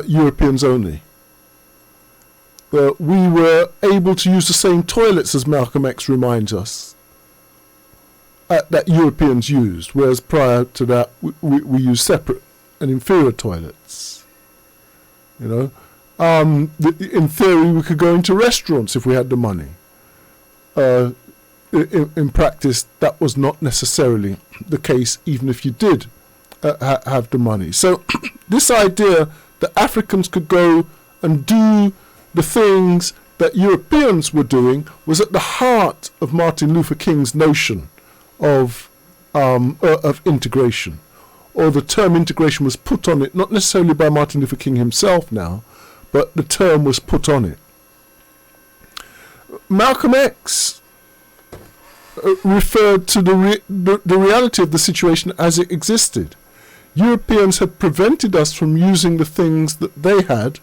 Europeans only. We were able to use the same toilets, as Malcolm X reminds us, that Europeans used, whereas prior to that we used separate and inferior toilets. In theory, we could go into restaurants if we had the money. In practice, that was not necessarily the case, even if you did have the money. So this idea that Africans could go and do the things that Europeans were doing was at the heart of Martin Luther King's notion of integration. Or the term integration was put on it, not necessarily by Martin Luther King himself now, but the term was put on it. Malcolm X referred to the reality of the situation as it existed. Europeans had prevented us from using the things that they had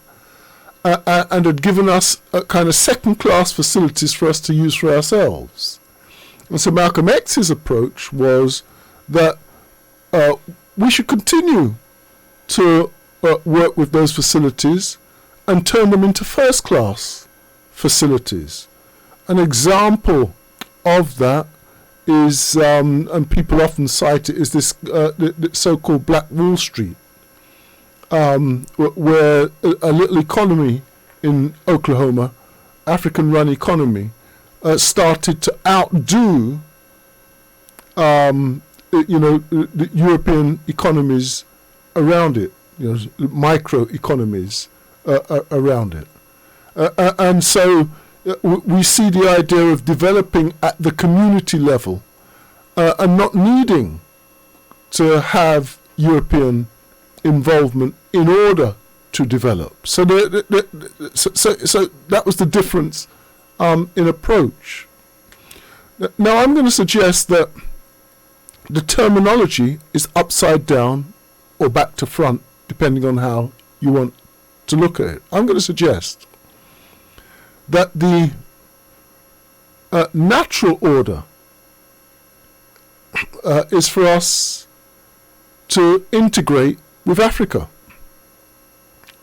and had given us a kind of second-class facilities for us to use for ourselves. And so Malcolm X's approach was that we should continue to work with those facilities and turn them into first-class facilities. An example of that is, and people often cite it, is this the so-called Black Wall Street, where a little economy in Oklahoma, African-run economy, started to outdo, the European economies around it, micro economies around it, and so we see the idea of developing at the community level and not needing to have European involvement in order to develop. So, so that was the difference in approach. Now I'm going to suggest that the terminology is upside down or back to front, depending on how you want to look at it. I'm going to suggest that the natural order is for us to integrate with Africa.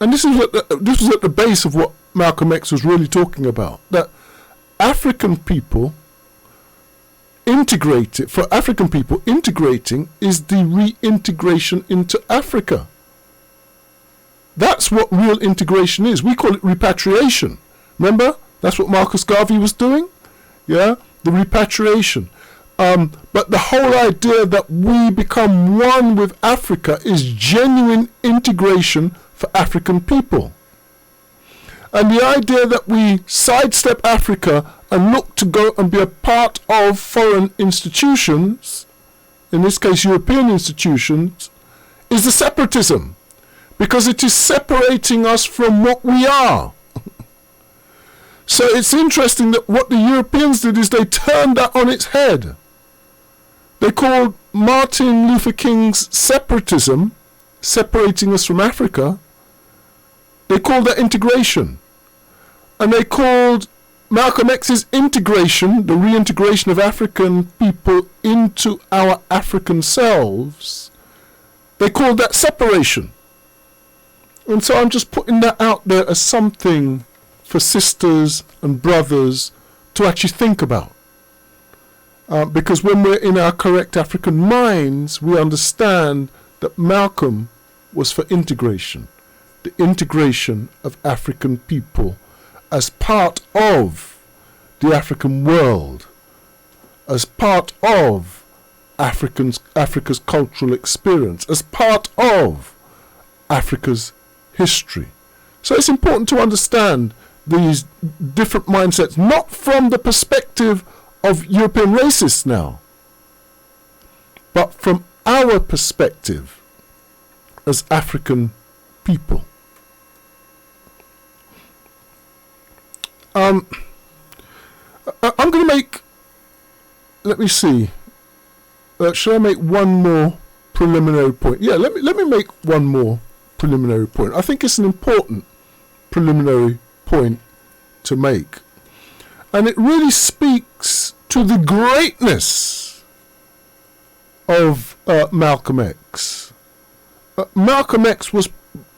And this was at the base of what Malcolm X was really talking about, that African people integrating is the reintegration into Africa. That's what real integration is. We call it repatriation. Remember? That's what Marcus Garvey was doing? Yeah? The repatriation. But the whole idea that we become one with Africa is genuine integration for African people. And the idea that we sidestep Africa and look to go and be a part of foreign institutions, in this case European institutions, is the separatism. Because it is separating us from what we are. So it's interesting that what the Europeans did is they turned that on its head. They called Martin Luther King's separatism, separating us from Africa, they called that integration. And they called Malcolm X's integration, the reintegration of African people into our African selves, they called that separation. And so I'm just putting that out there as something for sisters and brothers to actually think about. Because when we're in our correct African minds, we understand that Malcolm was for integration, the integration of African people as part of the African world, as part of Africa's cultural experience, as part of Africa's history. So it's important to understand these different mindsets, not from the perspective of European racists now, but from our perspective as African people. I'm going to make, let me see, should I make one more preliminary point? Yeah, let me make one more preliminary point. I think it's an important preliminary point to make. And it really speaks to the greatness of Malcolm X. Malcolm X was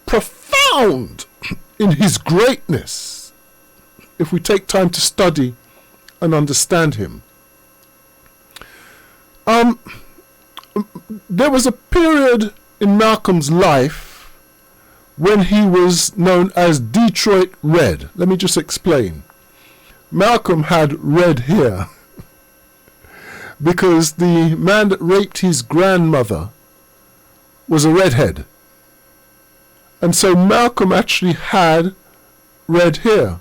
profound in his greatness, if we take time to study and understand him. There was a period in Malcolm's life when he was known as Detroit Red. Let me just explain. Malcolm had red hair because the man that raped his grandmother was a redhead. And so Malcolm actually had red hair.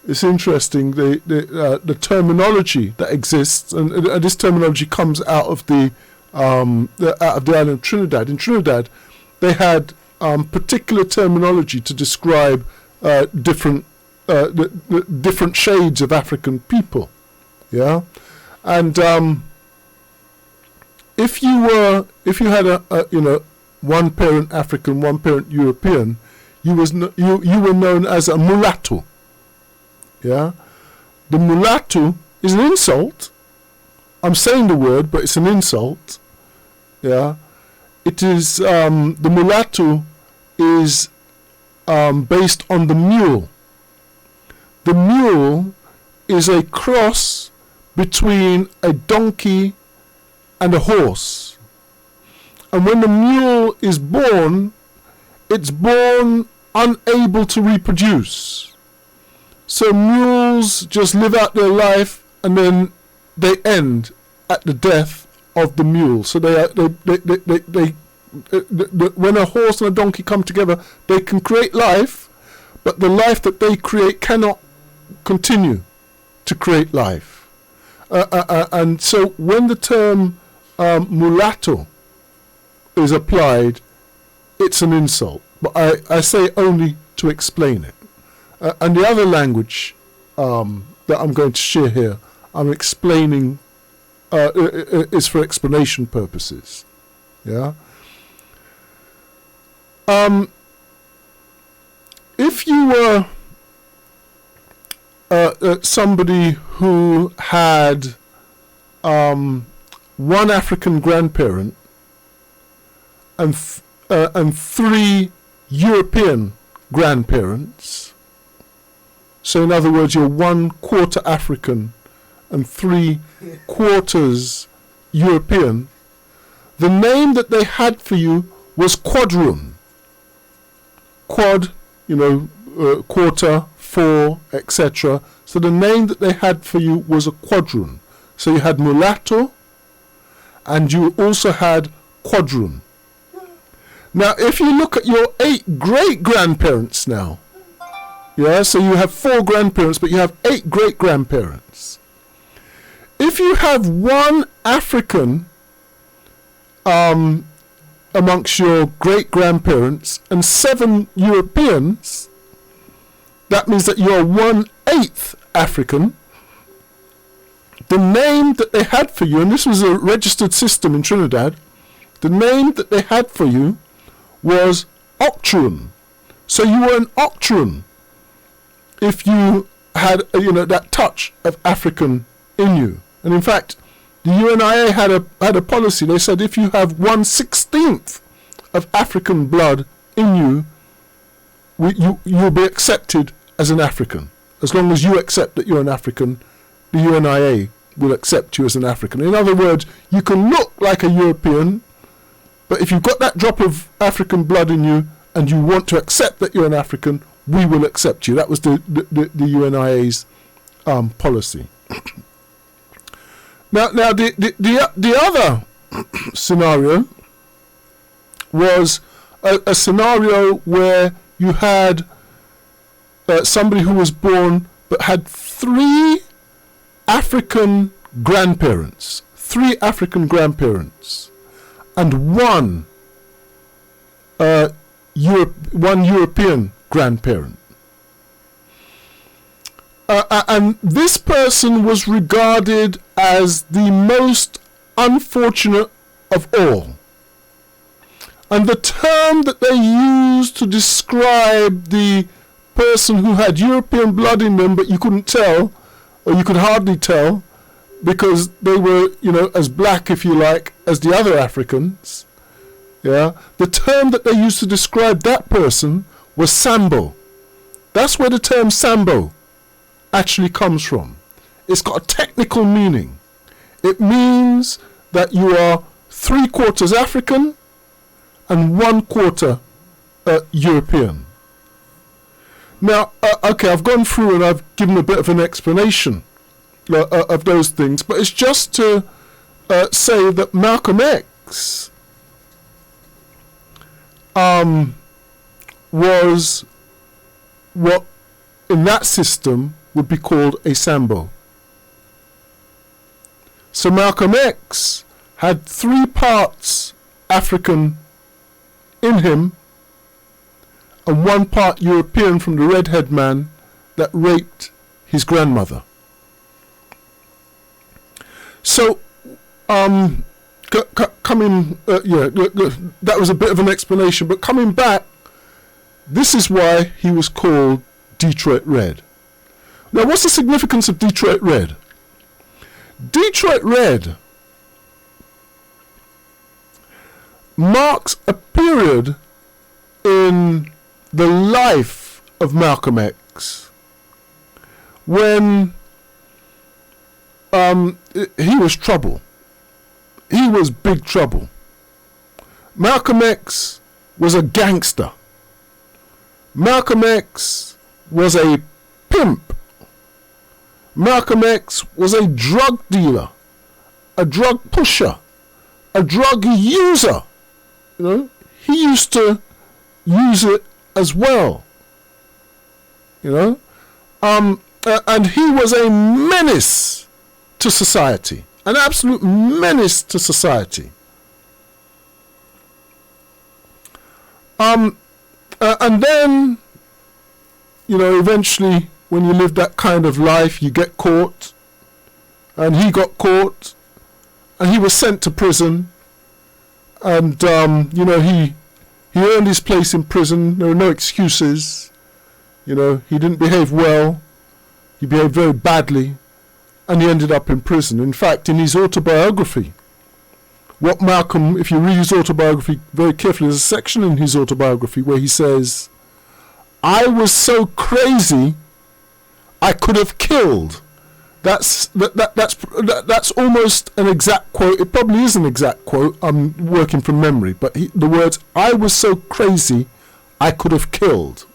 It's interesting, the terminology that exists, and this terminology comes out of the island of Trinidad. In Trinidad, they had particular terminology to describe different shades of African people. Yeah, and if you had a one parent African, one parent European, you were known as a mulatto. Yeah, the mulatto is an insult. I'm saying the word, but it's an insult. Yeah, it is the mulatto is based on the mule. The mule is a cross between a donkey and a horse. And when the mule is born, it's born unable to reproduce. So mules just live out their life and then they end at the death of the mule. So when a horse and a donkey come together, they can create life, but the life that they create cannot continue to create life. And so when the term mulatto is applied, it's an insult. But I say only to explain it. And the other language that I'm going to share here, I'm explaining, is for explanation purposes. Yeah. If you were somebody who had one African grandparent and 3 European grandparents, so in other words, you're 1/4 African and 3/4 European, the name that they had for you was quadroon. Quad, quarter, 4, etc. So the name that they had for you was a quadroon. So you had mulatto and you also had quadroon. Now if you look at your 8 great-grandparents now, yeah, so you have 4 grandparents, but you have 8 great-grandparents. If you have 1 African amongst your great-grandparents and 7 Europeans, that means that you're 1/8 African. the name that they had for you, and this was a registered system in Trinidad, the name that they had for you was Octoroon. So you were an Octoroon if you had, that touch of African in you. And in fact, the UNIA had a policy. They said if you have 1/16 of African blood in you, you'll be accepted as an African. As long as you accept that you're an African, the UNIA will accept you as an African. In other words, you can look like a European, but if you've got that drop of African blood in you and you want to accept that you're an African, we will accept you. That was the UNIA's policy. Now the other scenario was a scenario where you had somebody who was born but had three African grandparents, and one European grandparent. And this person was regarded as the most unfortunate of all. And the term that they used to describe the person who had European blood in them, but you couldn't tell, or you could hardly tell, because they were, as black, if you like, as the other Africans. Yeah, the term that they used to describe that person was Sambo. That's where the term Sambo actually comes from. It's got a technical meaning. It means that you are 3/4 African and 1/4 European. Now, okay, I've gone through and I've given a bit of an explanation of those things, but it's just to say that Malcolm X was what in that system would be called a Sambo. So Malcolm X had 3 parts African in him and 1 part European from the redhead man that raped his grandmother. So that was a bit of an explanation, but coming back, this is why he was called Detroit Red. Now, what's the significance of Detroit Red? Detroit Red marks a period in the life of Malcolm X when he was trouble. He was big trouble. Malcolm X was a gangster. Malcolm X was a pimp. Malcolm X was a drug dealer, a drug pusher, a drug user. He used to use it as well. And he was a menace to society, an absolute menace to society. And then, eventually, when you live that kind of life, you get caught. And he got caught. And he was sent to prison. And, he earned his place in prison. There were no excuses. He didn't behave well. He behaved very badly. And he ended up in prison. In fact, in his autobiography, what Malcolm, if you read his autobiography very carefully, there's a section in his autobiography where he says, "I was so crazy, I could have killed." That's almost an exact quote. It probably is an exact quote. I'm working from memory, but the words, "I was so crazy, I could have killed."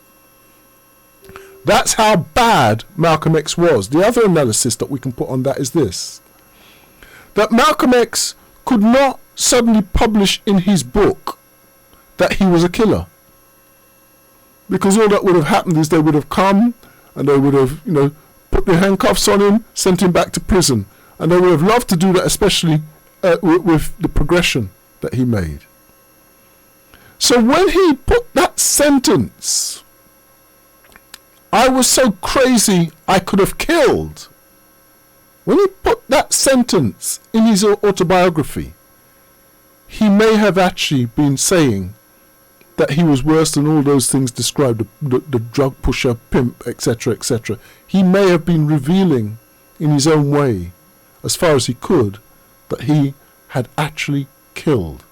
That's how bad Malcolm X was. The other analysis that we can put on that is this: that Malcolm X could not suddenly publish in his book that he was a killer. Because all that would have happened is they would have come and they would have, put their handcuffs on him, sent him back to prison. And they would have loved to do that, especially with the progression that he made. So when he put that sentence, "I was so crazy I could have killed," when he put that sentence in his autobiography, he may have actually been saying that he was worse than all those things described, the drug pusher, pimp, etc., etc. He may have been revealing in his own way, as far as he could, that he had actually killed,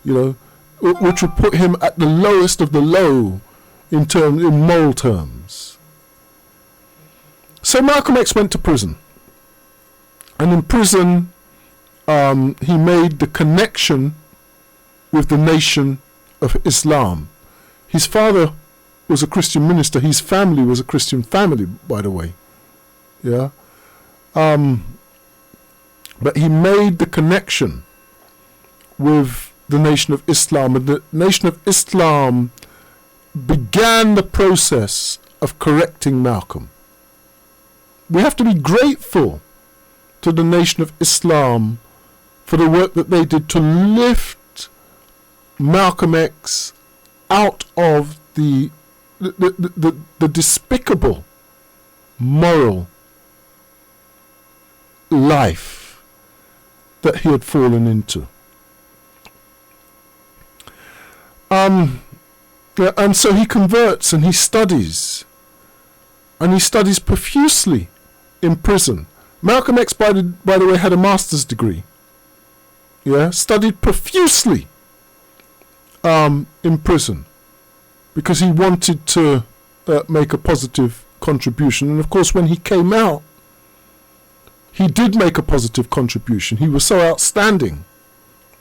which would put him at the lowest of the low in moral terms. So Malcolm X went to prison, and in prison he made the connection with the Nation of Islam. His father was a Christian minister. His family was a Christian family, by the way. Yeah. But he made the connection with the Nation of Islam, and the Nation of Islam began the process of correcting Malcolm. We have to be grateful to the Nation of Islam for the work that they did to lift Malcolm X out of the despicable moral life that he had fallen into. And so he converts and he studies profusely in prison. Malcolm X, by the way, had a master's degree. Yeah, studied profusely in prison because he wanted to make a positive contribution. And of course, when he came out, he did make a positive contribution. He was so outstanding.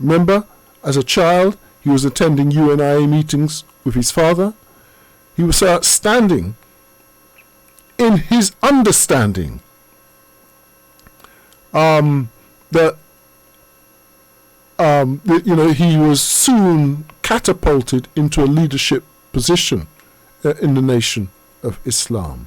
Remember, as a child, he was attending UNIA meetings with his father. He was so outstanding in his understanding that he was soon catapulted into a leadership position in the Nation of Islam,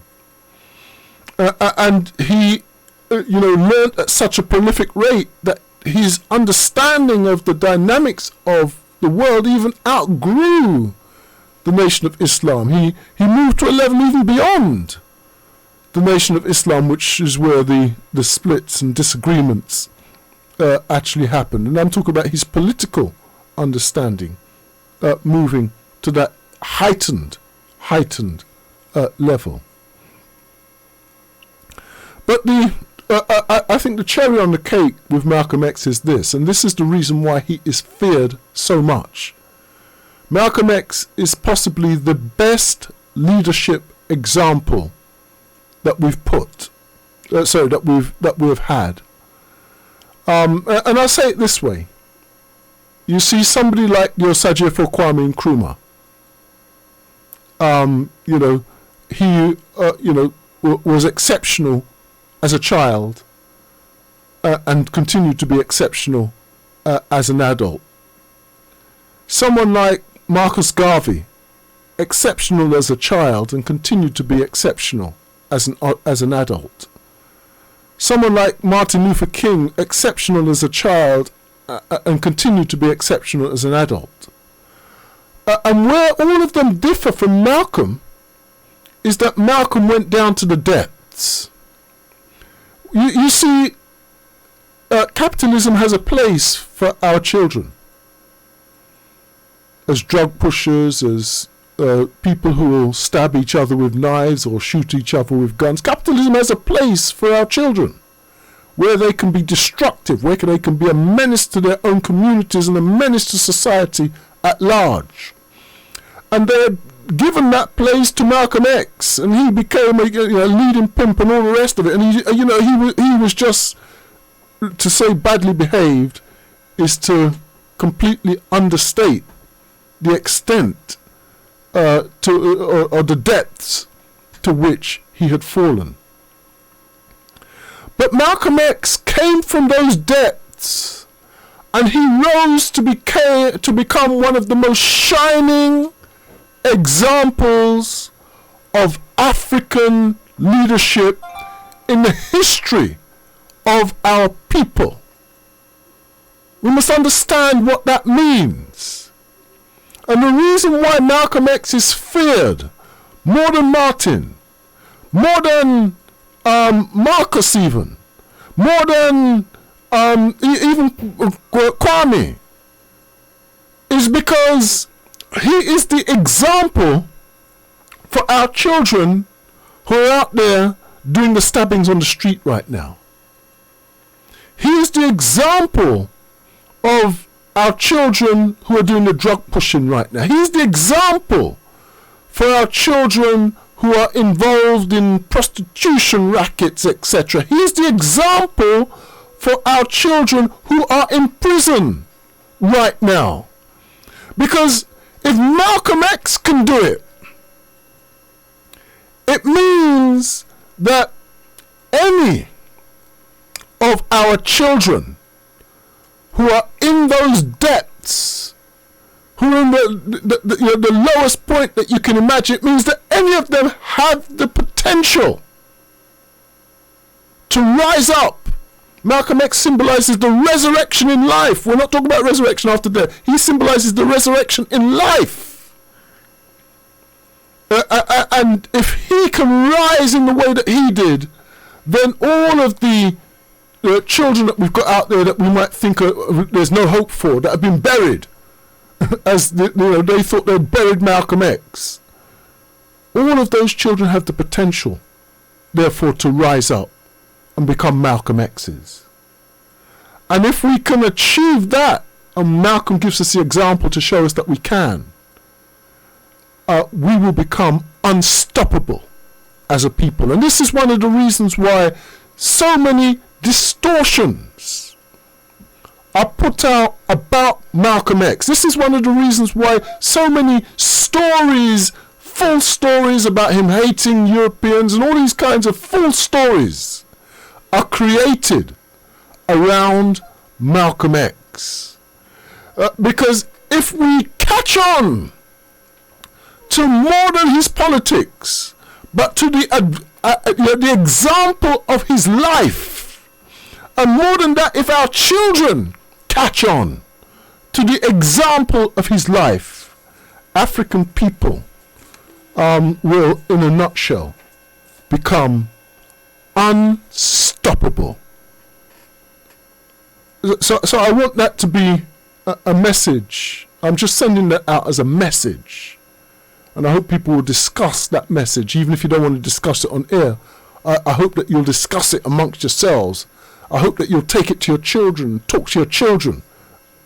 and he learned at such a prolific rate that his understanding of the dynamics of the world even outgrew the Nation of Islam. He moved to a level even beyond the Nation of Islam, which is where the splits and disagreements actually happened. And I'm talking about his political understanding moving to that heightened level. But I think the cherry on the cake with Malcolm X is this, and this is the reason why he is feared so much. Malcolm X is possibly the best leadership example that we've that we've had. And I'll say it this way: you see somebody like Osagyefo Kwame Nkrumah. He was exceptional as a child and continued to be exceptional as an adult. Someone like Marcus Garvey, exceptional as a child and continued to be exceptional as an adult. Someone like Martin Luther King, exceptional as a child and continued to be exceptional as an adult. And where all of them differ from Malcolm is that Malcolm went down to the depths. You see, capitalism has a place for our children as drug pushers, as people who will stab each other with knives or shoot each other with guns. Capitalism has a place for our children where they can be destructive, where they can be a menace to their own communities and a menace to society at large. And they're given that place to Malcolm X, and he became a leading pimp and all the rest of it. And he was just, to say badly behaved is to completely understate the extent or the depths to which he had fallen. But Malcolm X came from those depths, and he rose to become one of the most shining examples of African leadership in the history of our people. We must understand what that means. And the reason why Malcolm X is feared more than Martin, more than Marcus even, more than even Kwame, is because he is the example for our children who are out there doing the stabbings on the street right now. He is the example of our children who are doing the drug pushing right now. He's the example for our children who are involved in prostitution rackets, etc. He's the example for our children who are in prison right now. Because if Malcolm X can do it, it means that any of our children who are in those depths, who are in the lowest point that you can imagine, it means that any of them have the potential to rise up. Malcolm X symbolizes the resurrection in life. We're not talking about resurrection after death. He symbolizes the resurrection in life. And if he can rise in the way that he did, then all of the children that we've got out there that we might think there's no hope for, that have been buried, as they thought they'd buried Malcolm X, all of those children have the potential, therefore, to rise up and become Malcolm X's. And if we can achieve that, and Malcolm gives us the example to show us that we can, we will become unstoppable as a people. And this is one of the reasons why so many distortions are put out about Malcolm X. This is one of the reasons why so many stories, false stories about him hating Europeans and all these kinds of false stories are created around Malcolm X. Because if we catch on to more than his politics, but to the example of his life, and more than that, if our children catch on to the example of his life, African people will, in a nutshell, become unstoppable. So I want that to be a message. I'm just sending that out as a message. And I hope people will discuss that message, even if you don't want to discuss it on air. I hope that you'll discuss it amongst yourselves. I hope that you'll take it to your children, talk to your children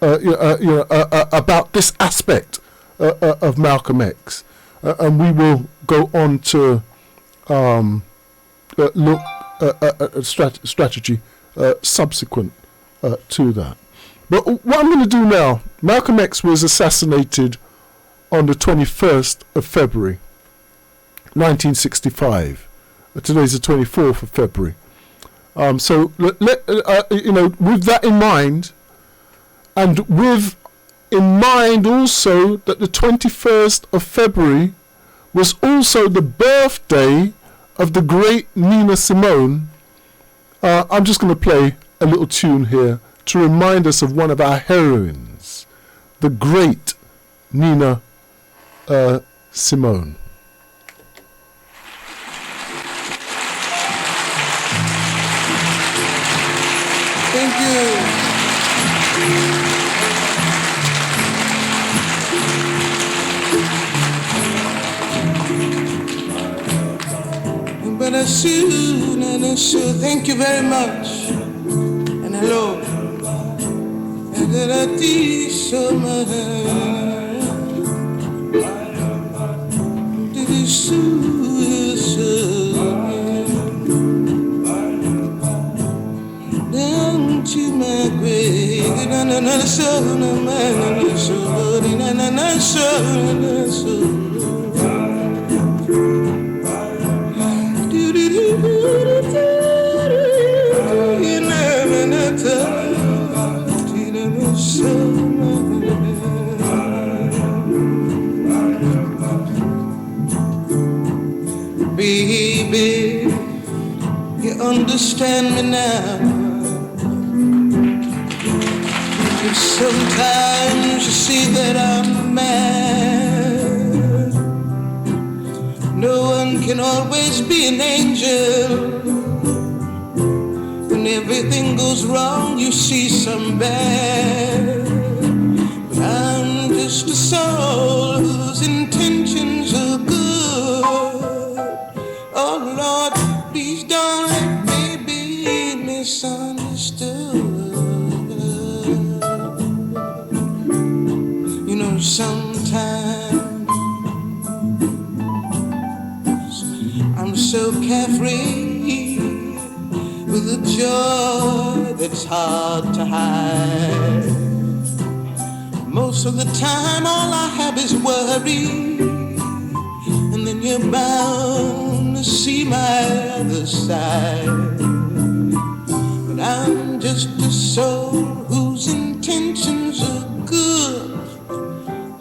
about this aspect of Malcolm X. And we will go on to look at a strategy subsequent to that. But what I'm going to do now, Malcolm X was assassinated on the 21st of February, 1965. Today's the 24th of February. So, with that in mind, and with in mind also that the 21st of February was also the birthday of the great Nina Simone, I'm just going to play a little tune here to remind us of one of our heroines, the great Nina Simone. Thank you. Thank you very much. And hello. Down to my grave, baby, you understand me now. If sometimes you see that I'm mad, no one can always be an angel. when everything goes wrong, you see some bad. But I'm just a soul whose intentions are good. Oh Lord, please don't let me be misunderstood. You know, sometimes I'm so carefree with a joy that's hard to hide. Most of the time all I have is worry, and then you're bound to see my other side. But I'm just a soul whose intentions are good.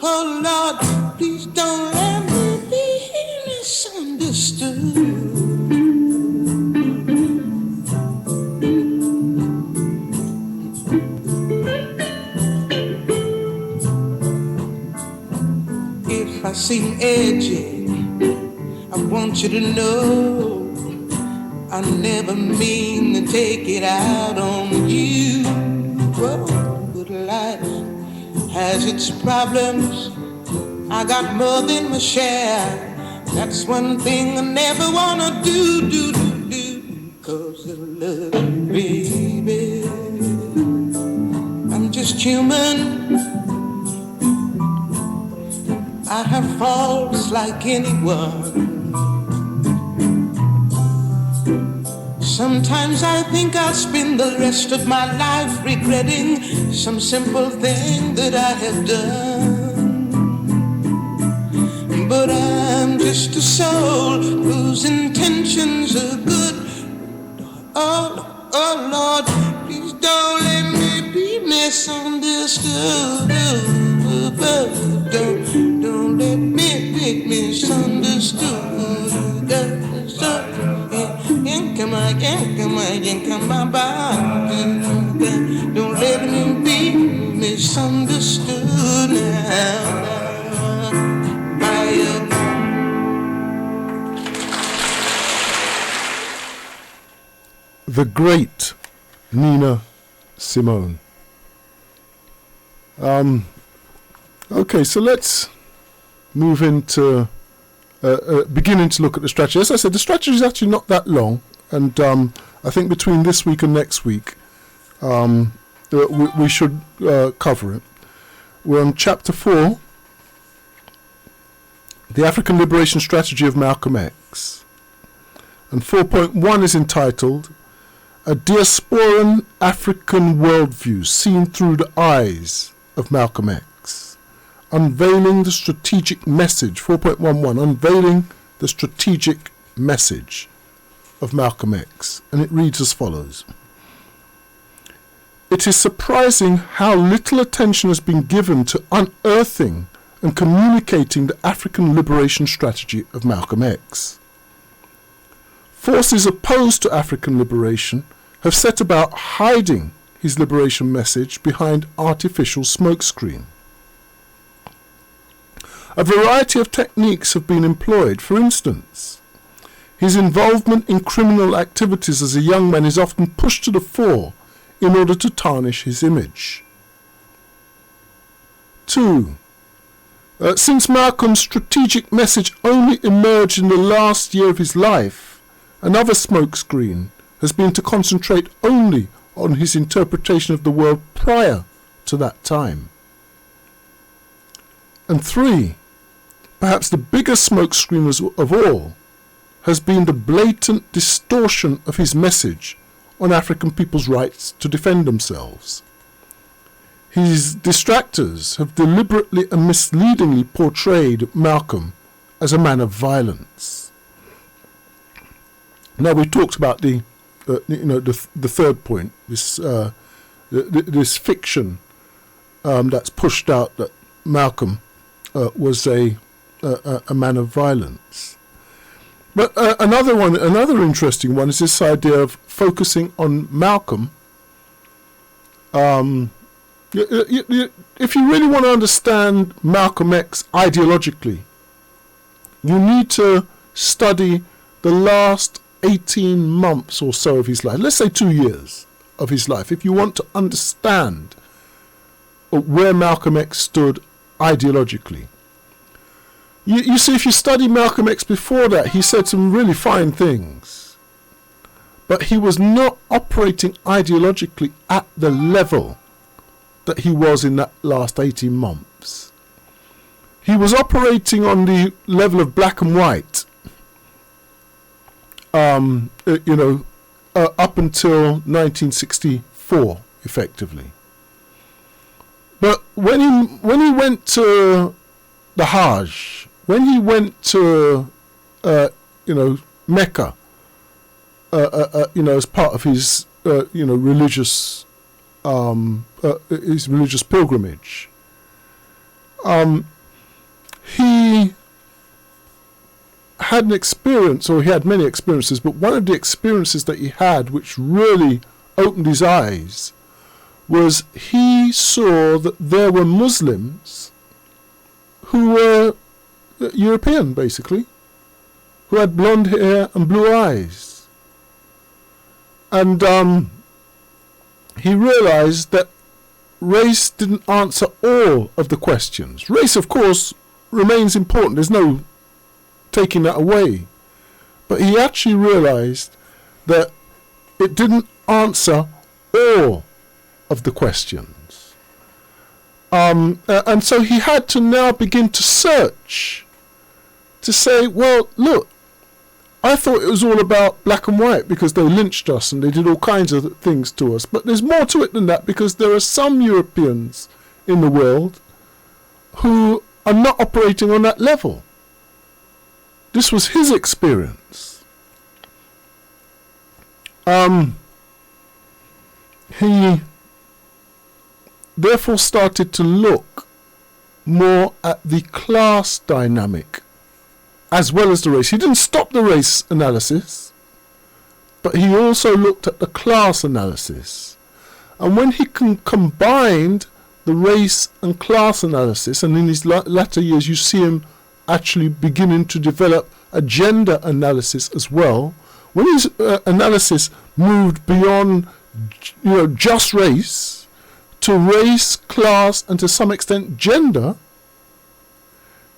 Oh Lord, please don't let me be misunderstood. If I seem edgy, I want you to know I never mean to take it out on you. Whoa, but life has its problems. I got more than my share. That's one thing I never wanna do. 'Cause of love, baby, I'm just human. I have faults like anyone. Sometimes I think I'll spend the rest of my life regretting some simple thing that I have done. But I'm just a soul whose intentions are good. Oh Lord, please don't let me be misunderstood. Don't let me be misunderstood. Don't let me be misunderstood now. The great Nina Simone. Okay, so let's move into beginning to look at the strategy. As I said, the strategy is actually not that long, and I think between this week and next week we should cover it. We're on chapter 4, the African Liberation Strategy of Malcolm X, and 4.1 is entitled A Diasporan African Worldview Seen Through the Eyes of Malcolm X. Unveiling the Strategic Message, 4.11, Unveiling the Strategic Message of Malcolm X. And it reads as follows. It is surprising how little attention has been given to unearthing and communicating the African liberation strategy of Malcolm X. Forces opposed to African liberation have set about hiding his liberation message behind artificial smokescreen. A variety of techniques have been employed. For instance, his involvement in criminal activities as a young man is often pushed to the fore in order to tarnish his image. 2. Since Malcolm's strategic message only emerged in the last year of his life, another smokescreen has been to concentrate only on his interpretation of the world prior to that time. And 3, perhaps the biggest smokescreen of all, has been the blatant distortion of his message on African people's rights to defend themselves. His distractors have deliberately and misleadingly portrayed Malcolm as a man of violence. Now we talked about the third point, this fiction that's pushed out that Malcolm was a man of violence. But another interesting one is this idea of focusing on Malcolm. If you really want to understand Malcolm X ideologically, you need to study the last 18 months or so of his life, let's say 2 years of his life, if you want to understand where Malcolm X stood ideologically. You see, if you study Malcolm X before that, he said some really fine things. But he was not operating ideologically at the level that he was in that last 18 months. He was operating on the level of black and white, up until 1964, effectively. But when he went to the Hajj, when he went to Mecca, as part of his religious pilgrimage, he had an experience, or he had many experiences, but one of the experiences that he had which really opened his eyes was he saw that there were Muslims who were European, basically, who had blonde hair and blue eyes. And he realized that race didn't answer all of the questions. Race, of course, remains important. There's no taking that away. But he actually realized that it didn't answer all of the questions. And so he had to now begin to search, to say, well, look, I thought it was all about black and white because they lynched us and they did all kinds of things to us. But there's more to it than that, because there are some Europeans in the world who are not operating on that level. This was his experience. He therefore started to look more at the class dynamic as well as the race. He didn't stop the race analysis, but he also looked at the class analysis. And when he combined the race and class analysis, and in his latter years you see him actually beginning to develop a gender analysis as well, when his analysis moved beyond just race to race, class, and to some extent gender,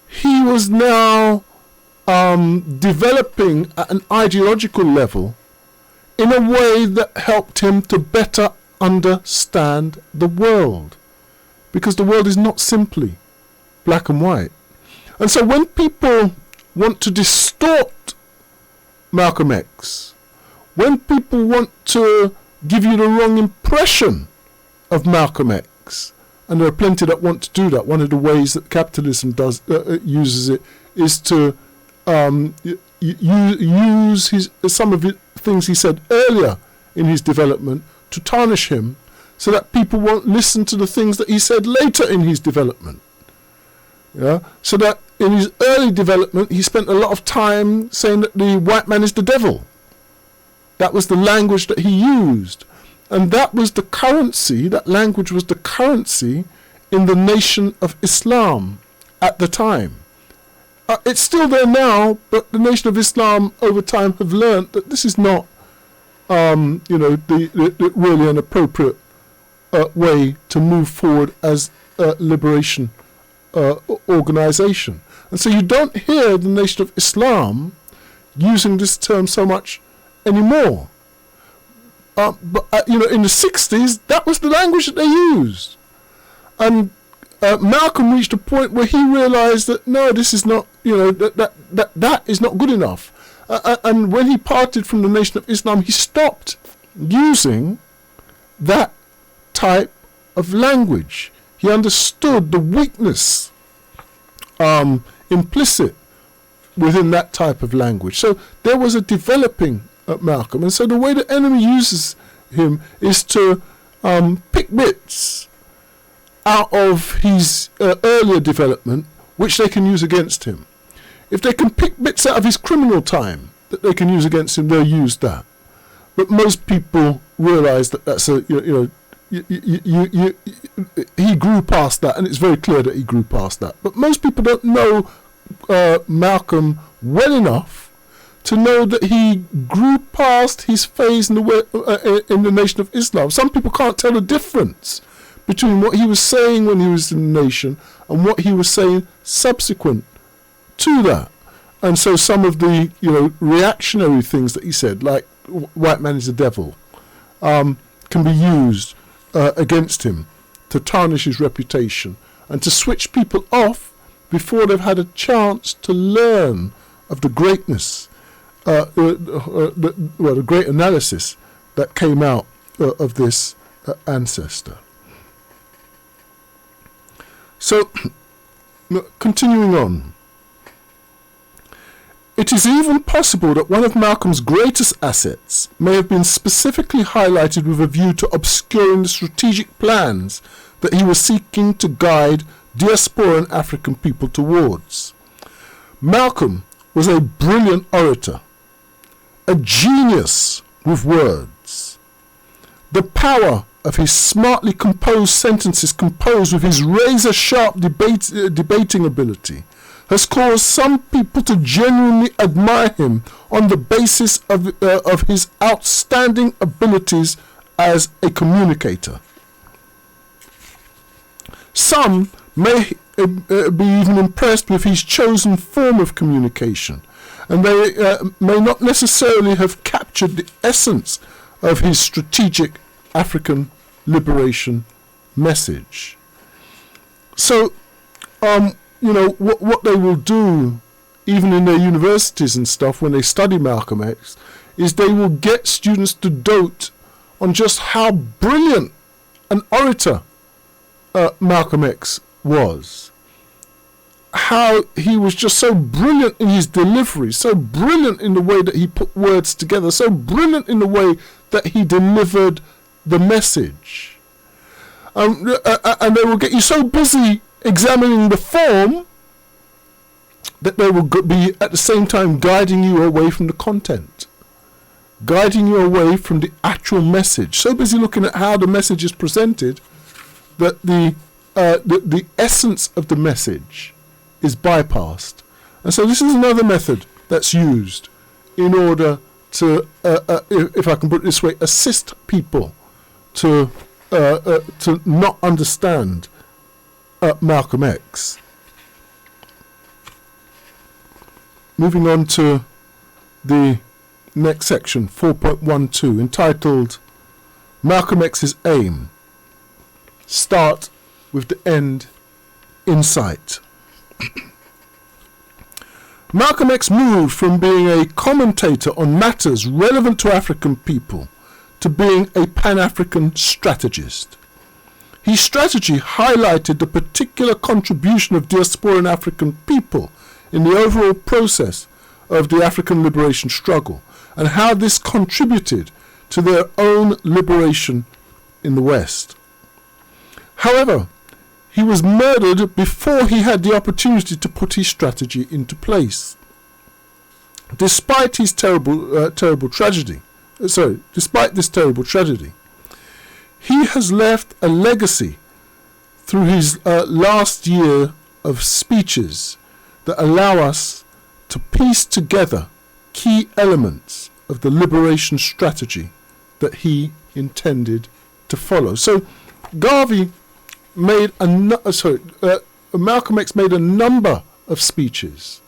he was now developing at an ideological level in a way that helped him to better understand the world, because the world is not simply black and white. And so when people want to distort Malcolm X, when people want to give you the wrong impression of Malcolm X, and there are plenty that want to do that, one of the ways that capitalism uses it is to use some of the things he said earlier in his development to tarnish him, so that people won't listen to the things that he said later in his development. So that in his early development he spent a lot of time saying that the white man is the devil. That was the language that he used, and that was the currency, that language was the currency in the Nation of Islam at the time. It's still there now, but the Nation of Islam over time have learnt that this is not the really an appropriate way to move forward as a liberation organization. And so you don't hear the Nation of Islam using this term so much anymore. But in the 60s, that was the language that they used. And Malcolm reached a point where he realized that no, this is not, that is not good enough. And when he parted from the Nation of Islam, he stopped using that type of language. He understood the weakness implicit within that type of language. So there was a developing Malcolm. And so the way the enemy uses him is to pick bits out of his earlier development, which they can use against him. If they can pick bits out of his criminal time that they can use against him, they'll use that. But most people realize that that's he grew past that, and it's very clear that he grew past that. But most people don't know Malcolm well enough to know that he grew past his phase in the Nation of Islam. Some people can't tell the difference between what he was saying when he was in the nation and what he was saying subsequent to that. And so some of the reactionary things that he said, like white man is the devil, can be used against him to tarnish his reputation and to switch people off before they've had a chance to learn of the greatness, the great analysis that came out of this ancestor. So, continuing on. It is even possible that one of Malcolm's greatest assets may have been specifically highlighted with a view to obscuring the strategic plans that he was seeking to guide diasporan African people towards. Malcolm was a brilliant orator, a genius with words. The power of his smartly composed sentences, composed with his razor-sharp debating ability, has caused some people to genuinely admire him on the basis of his outstanding abilities as a communicator. Some may be even impressed with his chosen form of communication, and they may not necessarily have captured the essence of his strategic African liberation message. So, what they will do, even in their universities and stuff, when they study Malcolm X, is they will get students to dote on just how brilliant an orator Malcolm X was. How he was just so brilliant in his delivery, so brilliant in the way that he put words together, so brilliant in the way that he delivered the message. And they will get you so busy examining the form that they will be at the same time guiding you away from the content, guiding you away from the actual message. So busy looking at how the message is presented that the essence of the message is bypassed. And so this is another method that's used in order to, if I can put it this way, assist people to not understand Malcolm X. Moving on to the next section, 4.12, entitled Malcolm X's Aim. Start with the end in sight. Malcolm X moved from being a commentator on matters relevant to African people to being a Pan-African strategist. His strategy highlighted the particular contribution of diasporan African people in the overall process of the African liberation struggle and how this contributed to their own liberation in the West. However, he was murdered before he had the opportunity to put his strategy into place. Despite this terrible tragedy, he has left a legacy through his last year of speeches that allow us to piece together key elements of the liberation strategy that he intended to follow. So, Malcolm X made a number of speeches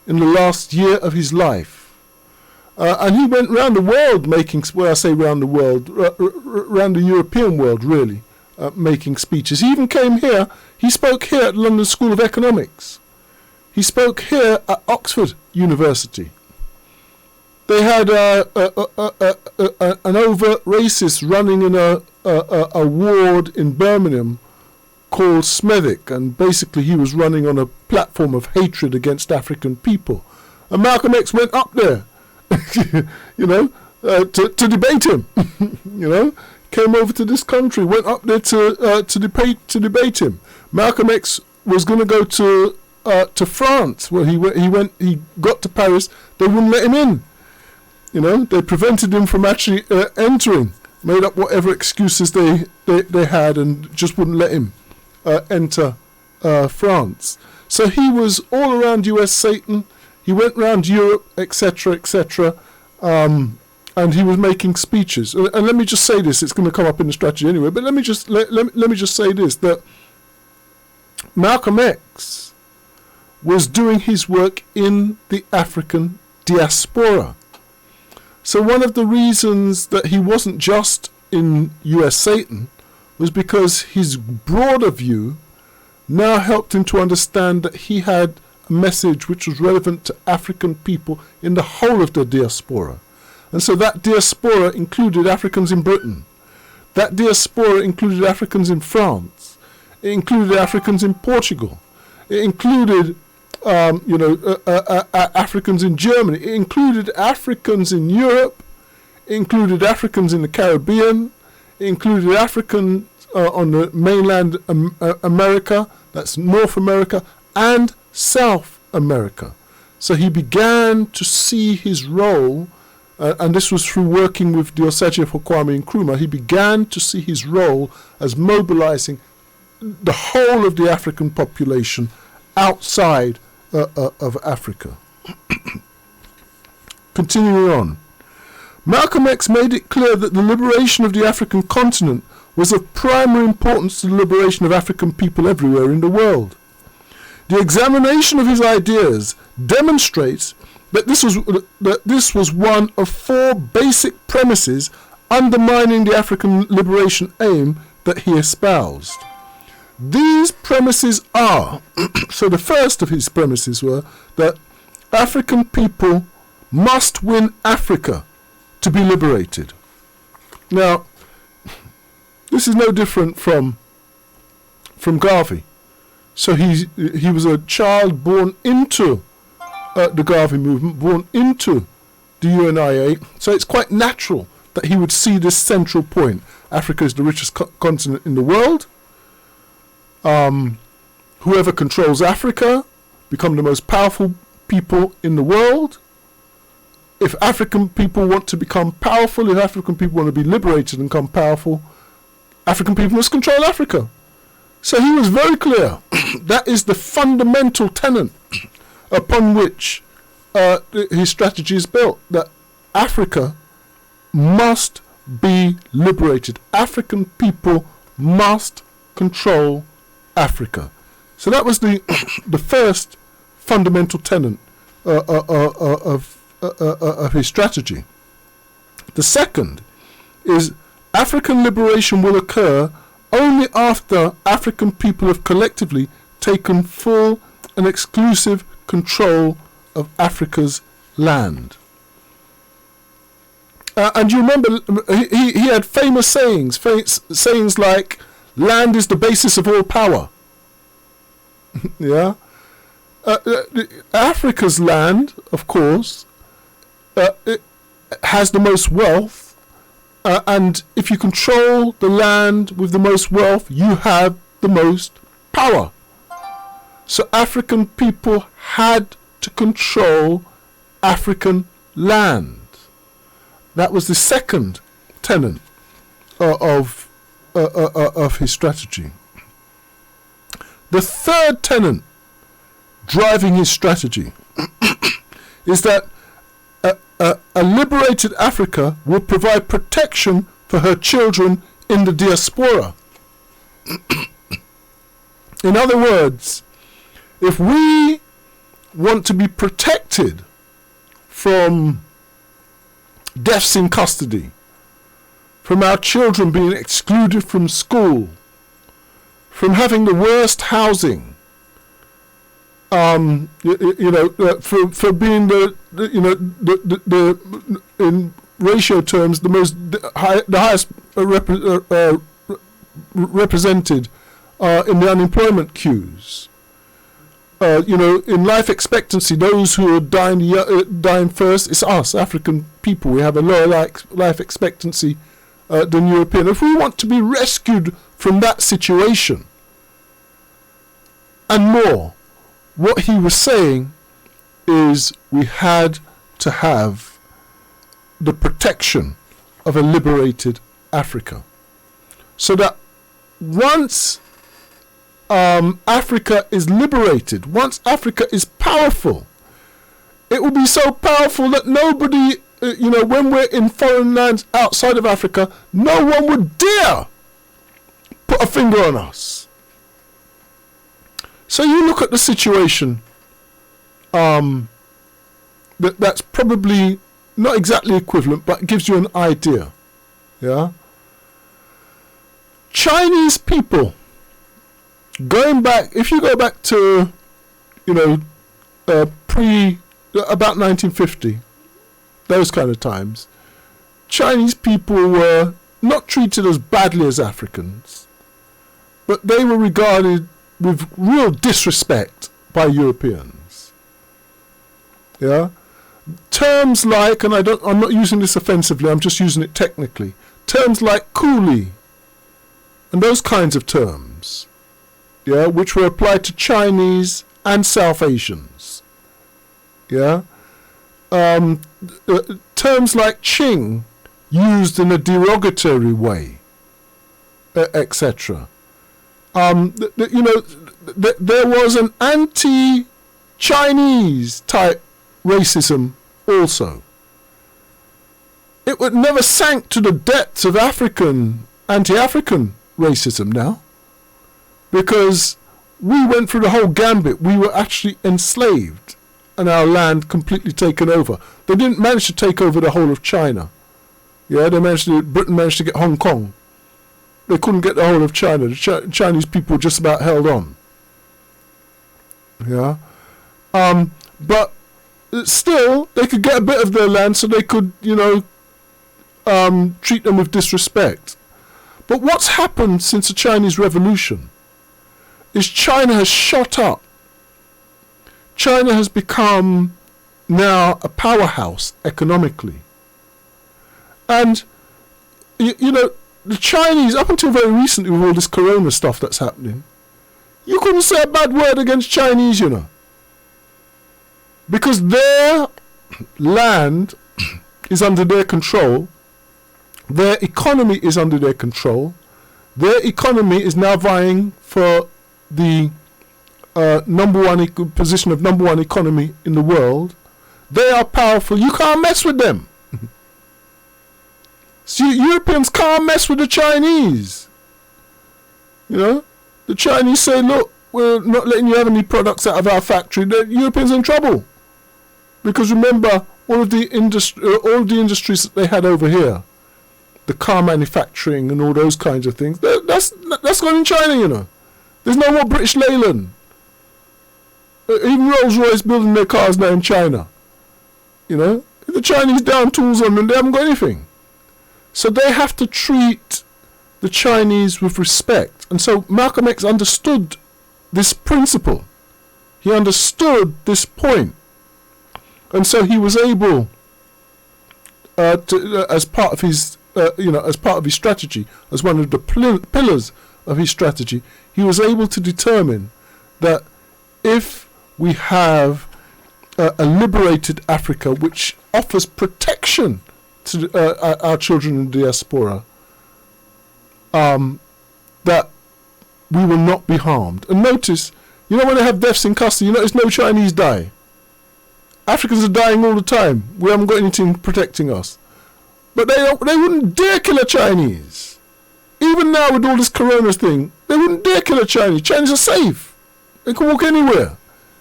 in the last year of his life. And he went round the world making, well, I say round the world, round the European world, really, making speeches. He even came here. He spoke here at London School of Economics. He spoke here at Oxford University. They had an overt racist running in a ward in Birmingham called Smethwick, and basically he was running on a platform of hatred against African people. And Malcolm X went up there, to debate him. Came over to this country, went up there to debate him. Malcolm X was going to go to France. Well, he got to Paris. They wouldn't let him in. They prevented him from actually entering. Made up whatever excuses they had and just wouldn't let him enter France. So he was all around US Satan. He went round Europe, etc., etc., and he was making speeches. And let me just say this: it's going to come up in the strategy anyway. But let me just say this: that Malcolm X was doing his work in the African diaspora. So one of the reasons that he wasn't just in US Satan was because his broader view now helped him to understand that he had a message which was relevant to African people in the whole of the diaspora. And so that diaspora included Africans in Britain. That diaspora included Africans in France. It included Africans in Portugal. It included Africans in Germany. It included Africans in Europe. It included Africans in the Caribbean. It included Africans on the mainland America, that's North America, and South America. So he began to see his role, and this was through working with the Osage of Kwame Nkrumah, he began to see his role as mobilizing the whole of the African population outside of Africa. Continuing on, Malcolm X made it clear that the liberation of the African continent was of primary importance to the liberation of African people everywhere in the world. The examination of his ideas demonstrates that this was one of four basic premises undermining the African liberation aim that he espoused. These premises are, so the first of his premises were that African people must win Africa to be liberated. Now, this is no different from Garvey. So he was a child born into the Garvey movement, born into the UNIA. So it's quite natural that he would see this central point. Africa is the richest continent in the world. Whoever controls Africa become the most powerful people in the world. If African people want to become powerful, if African people want to be liberated and become powerful, African people must control Africa. So he was very clear. That is the fundamental tenet upon which his strategy is built, that Africa must be liberated. African people must control Africa. So that was the first fundamental tenet of his strategy. The second is African liberation will occur only after African people have collectively taken full and exclusive control of Africa's land. And you remember, he had famous sayings like, land is the basis of all power. Yeah. Africa's land, of course, it has the most wealth, and if you control the land with the most wealth, you have the most power. So African people had to control African land. That was the second tenet of his strategy. The third tenet driving his strategy is that a liberated Africa will provide protection for her children in the diaspora. In other words, if we want to be protected from deaths in custody, from our children being excluded from school, from having the worst housing, for being the in ratio terms the highest represented in the unemployment queues. In life expectancy, those who are dying first, it's us, African people. We have a lower life expectancy than European. If we want to be rescued from that situation and more, what he was saying is we had to have the protection of a liberated Africa. So that once Africa is liberated, once Africa is powerful, it will be so powerful that nobody, when we're in foreign lands outside of Africa, no one would dare put a finger on us. So you look at the situation, that's probably not exactly equivalent, but it gives you an idea. Yeah. Chinese people, if you go back to, about 1950, those kind of times, Chinese people were not treated as badly as Africans, but they were regarded with real disrespect by Europeans. Yeah? Terms like, and I'm not using this offensively, I'm just using it technically, terms like coolie, and those kinds of terms, yeah, which were applied to Chinese and South Asians. Yeah? Terms like Qing, used in a derogatory way, etc. There was an anti-Chinese type racism also. It would never sank to the depths of anti-African racism now, because we went through the whole gambit. We were actually enslaved and our land completely taken over. They didn't manage to take over the whole of China. Yeah, Britain managed to get Hong Kong. They couldn't get the whole of China. The Chinese people just about held on. Yeah. But still, they could get a bit of their land, so they could, treat them with disrespect. But what's happened since the Chinese Revolution is China has shot up. China has become now a powerhouse economically. And, the Chinese, up until very recently with all this corona stuff that's happening, you couldn't say a bad word against Chinese, because their land is under their control, their economy is under their control, their economy is now vying for the position of number one economy in the world. They are powerful. You can't mess with them. So Europeans can't mess with the Chinese. The Chinese say, look, we're not letting you have any products out of our factory. The Europeans are in trouble. Because remember, all of the industries that they had over here, the car manufacturing and all those kinds of things, that's gone in China, There's no more British Leyland. Even Rolls-Royce building their cars now in China. If the Chinese down tools on them, they haven't got anything. So they have to treat the Chinese with respect. And so Malcolm X understood this principle. He understood this point. And so he was able to, as part of his strategy, as one of the pillars of his strategy, he was able to determine that if we have a liberated Africa which offers protection to our children in the diaspora, that we will not be harmed. And notice, when they have deaths in custody, you notice no Chinese die. Africans are dying all the time. We haven't got anything protecting us. But they wouldn't dare kill a Chinese. Even now with all this corona thing, they wouldn't dare kill a Chinese. Chinese are safe. They can walk anywhere.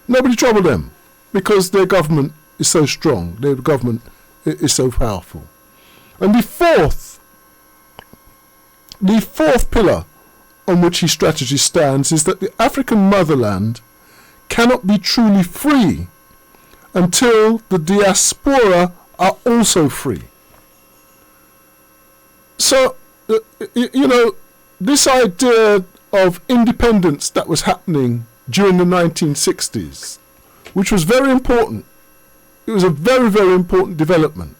Nobody trouble them. Because their government is so strong. Their government is so powerful. And the fourth pillar on which his strategy stands is that the African motherland cannot be truly free until the diaspora are also free. So, this idea of independence that was happening during the 1960s, which was very important, it was a very, very important development.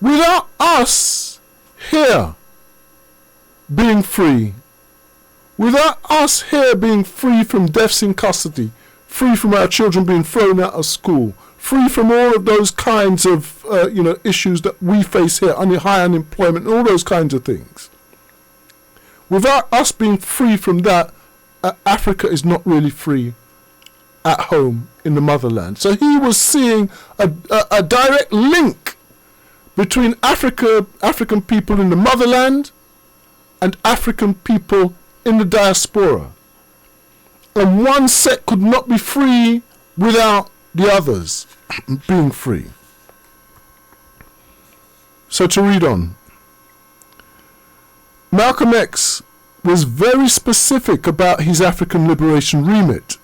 Without us here being free, without us here being free from deaths in custody, free from our children being thrown out of school, free from all of those kinds of issues that we face here, high unemployment, all those kinds of things. Without us being free from that, Africa is not really free at home in the motherland. So he was seeing a direct link between African people in the motherland and African people in the diaspora. And one set could not be free without the others being free. So to read on. Malcolm X was very specific about his African liberation remit.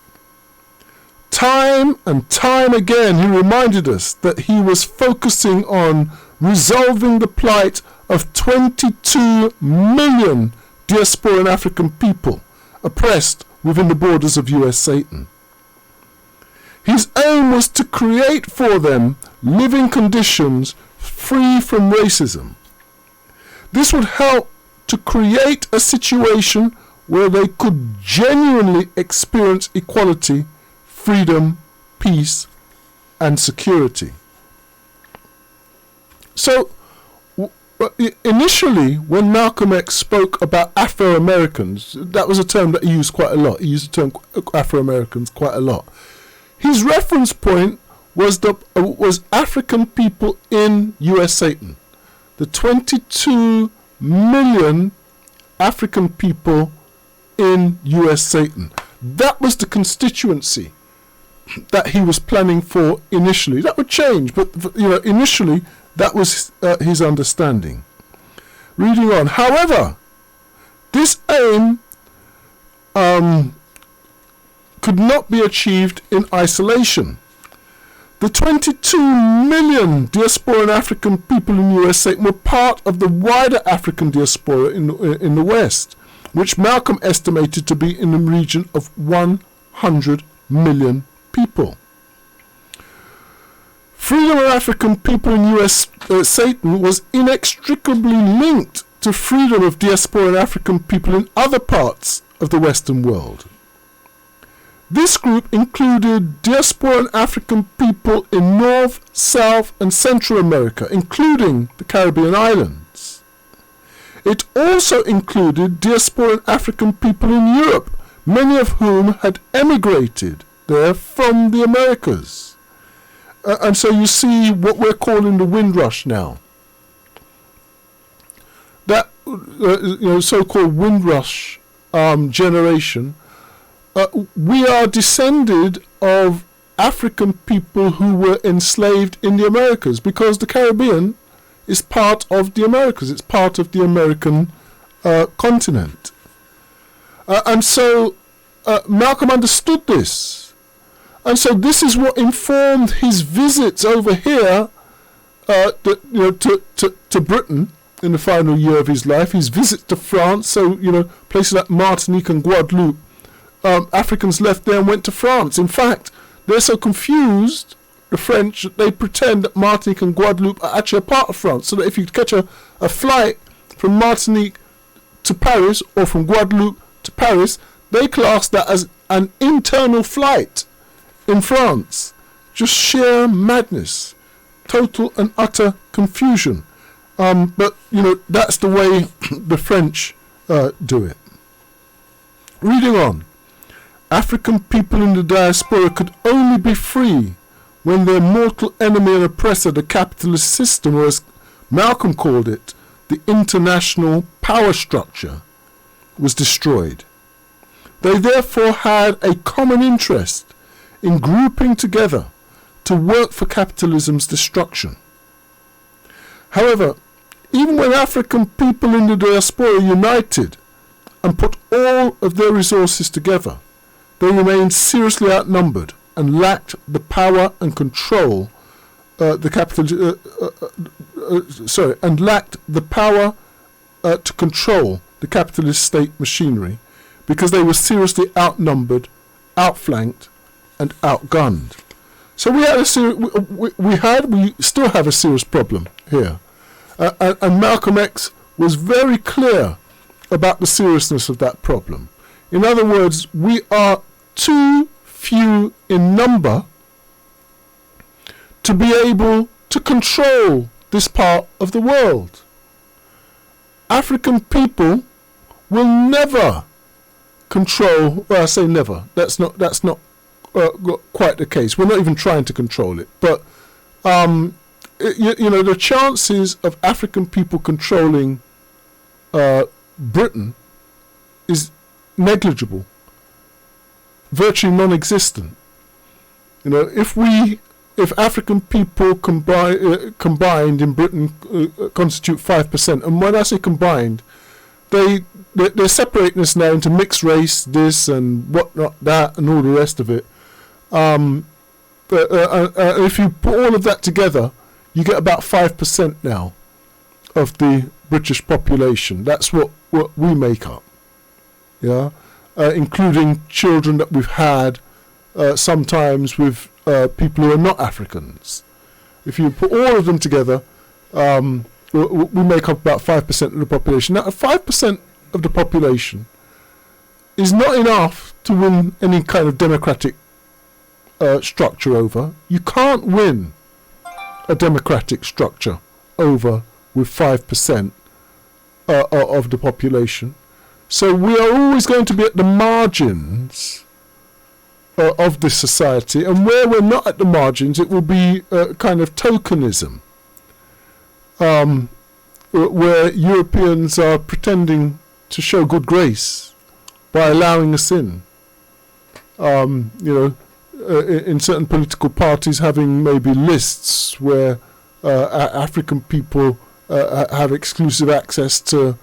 Time and time again he reminded us that he was focusing on resolving the plight of 22 million diasporan African people oppressed within the borders of US Satan. His aim was to create for them living conditions free from racism. This would help to create a situation where they could genuinely experience equality, freedom, peace, and security. So, initially, when Malcolm X spoke about Afro-Americans, that was a term that he used quite a lot. He used the term Afro-Americans quite a lot. His reference point was African people in US Satan. The 22 million African people in US Satan. That was the constituency that he was planning for initially. That would change, but initially that was his understanding. Reading on. However, this aim could not be achieved in isolation. The 22 million diasporan African people in US Satan were part of the wider African diaspora in the West, which Malcolm estimated to be in the region of 100 million people. Freedom of African people in US Satan was inextricably linked to freedom of diasporan African people in other parts of the Western world. This group included diasporan African people in North, South and Central America, including the Caribbean islands. It also included diasporan African people in Europe, many of whom had emigrated there from the Americas. And so you see what we're calling the Windrush now. That so-called Windrush generation, we are descended of African people who were enslaved in the Americas, because the Caribbean is part of the Americas. It's part of the American continent. And so Malcolm understood this. And so this is what informed his visits over here to Britain in the final year of his life, his visits to France. So, places like Martinique and Guadeloupe, Africans left there and went to France. In fact, they're so confused, the French, that they pretend that Martinique and Guadeloupe are actually a part of France. So that if you catch a flight from Martinique to Paris or from Guadeloupe to Paris, they class that as an internal flight in France. Just sheer madness, total and utter confusion. But that's the way the French do it. Reading on. African people in the diaspora could only be free when their mortal enemy and oppressor, the capitalist system, or as Malcolm called it, the international power structure, was destroyed. They therefore had a common interest in grouping together to work for capitalism's destruction. However, even when African people in the diaspora united and put all of their resources together, they remained seriously outnumbered and lacked the power and control to control the capitalist state machinery, because they were seriously outnumbered, outflanked, and outgunned. So we still have a serious problem here, and Malcolm X was very clear about the seriousness of that problem. In other words, we are too few in number to be able to control this part of the world. African people will never control, well, I say never, that's not quite the case. We're not even trying to control it. But, the chances of African people controlling Britain is negligible, virtually non-existent. If African people combined in Britain constitute 5%, and when I say combined, they're separating us now into mixed race, this and whatnot, that, and all the rest of it. If you put all of that together, you get about 5% now of the British population. That's what we make up, including children that we've had sometimes with people who are not Africans. If you put all of them together, we make up about 5% of the population. Now, 5% of the population is not enough to win any kind of democratic structure over. You can't win a democratic structure over with 5% of the population. So we are always going to be at the margins of this society, and where we're not at the margins, it will be kind of tokenism, where Europeans are pretending to show good grace by allowing us in. In certain political parties having maybe lists where African people have exclusive access to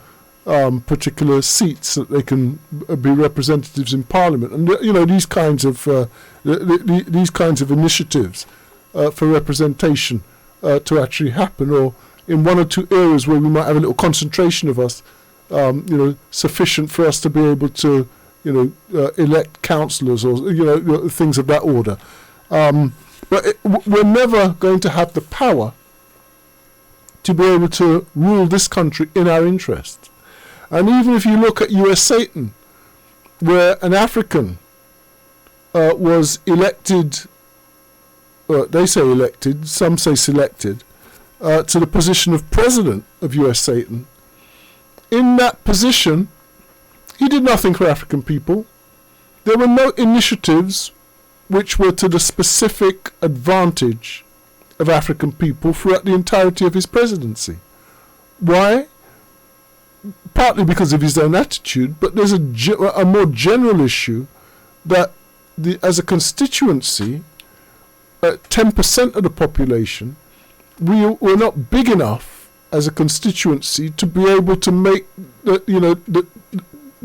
particular seats that they can be representatives in Parliament, and these kinds of initiatives for representation to actually happen, or in one or two areas where we might have a little concentration of us, sufficient for us to be able to elect councillors or things of that order. But we're never going to have the power to be able to rule this country in our interest. And even if you look at US Satan, where an African was elected, they say elected, some say selected, to the position of president of US Satan, in that position, he did nothing for African people. There were no initiatives which were to the specific advantage of African people throughout the entirety of his presidency. Why? Partly because of his own attitude, but there's a more general issue that as a constituency, 10% of the population, we're not big enough as a constituency to be able to make the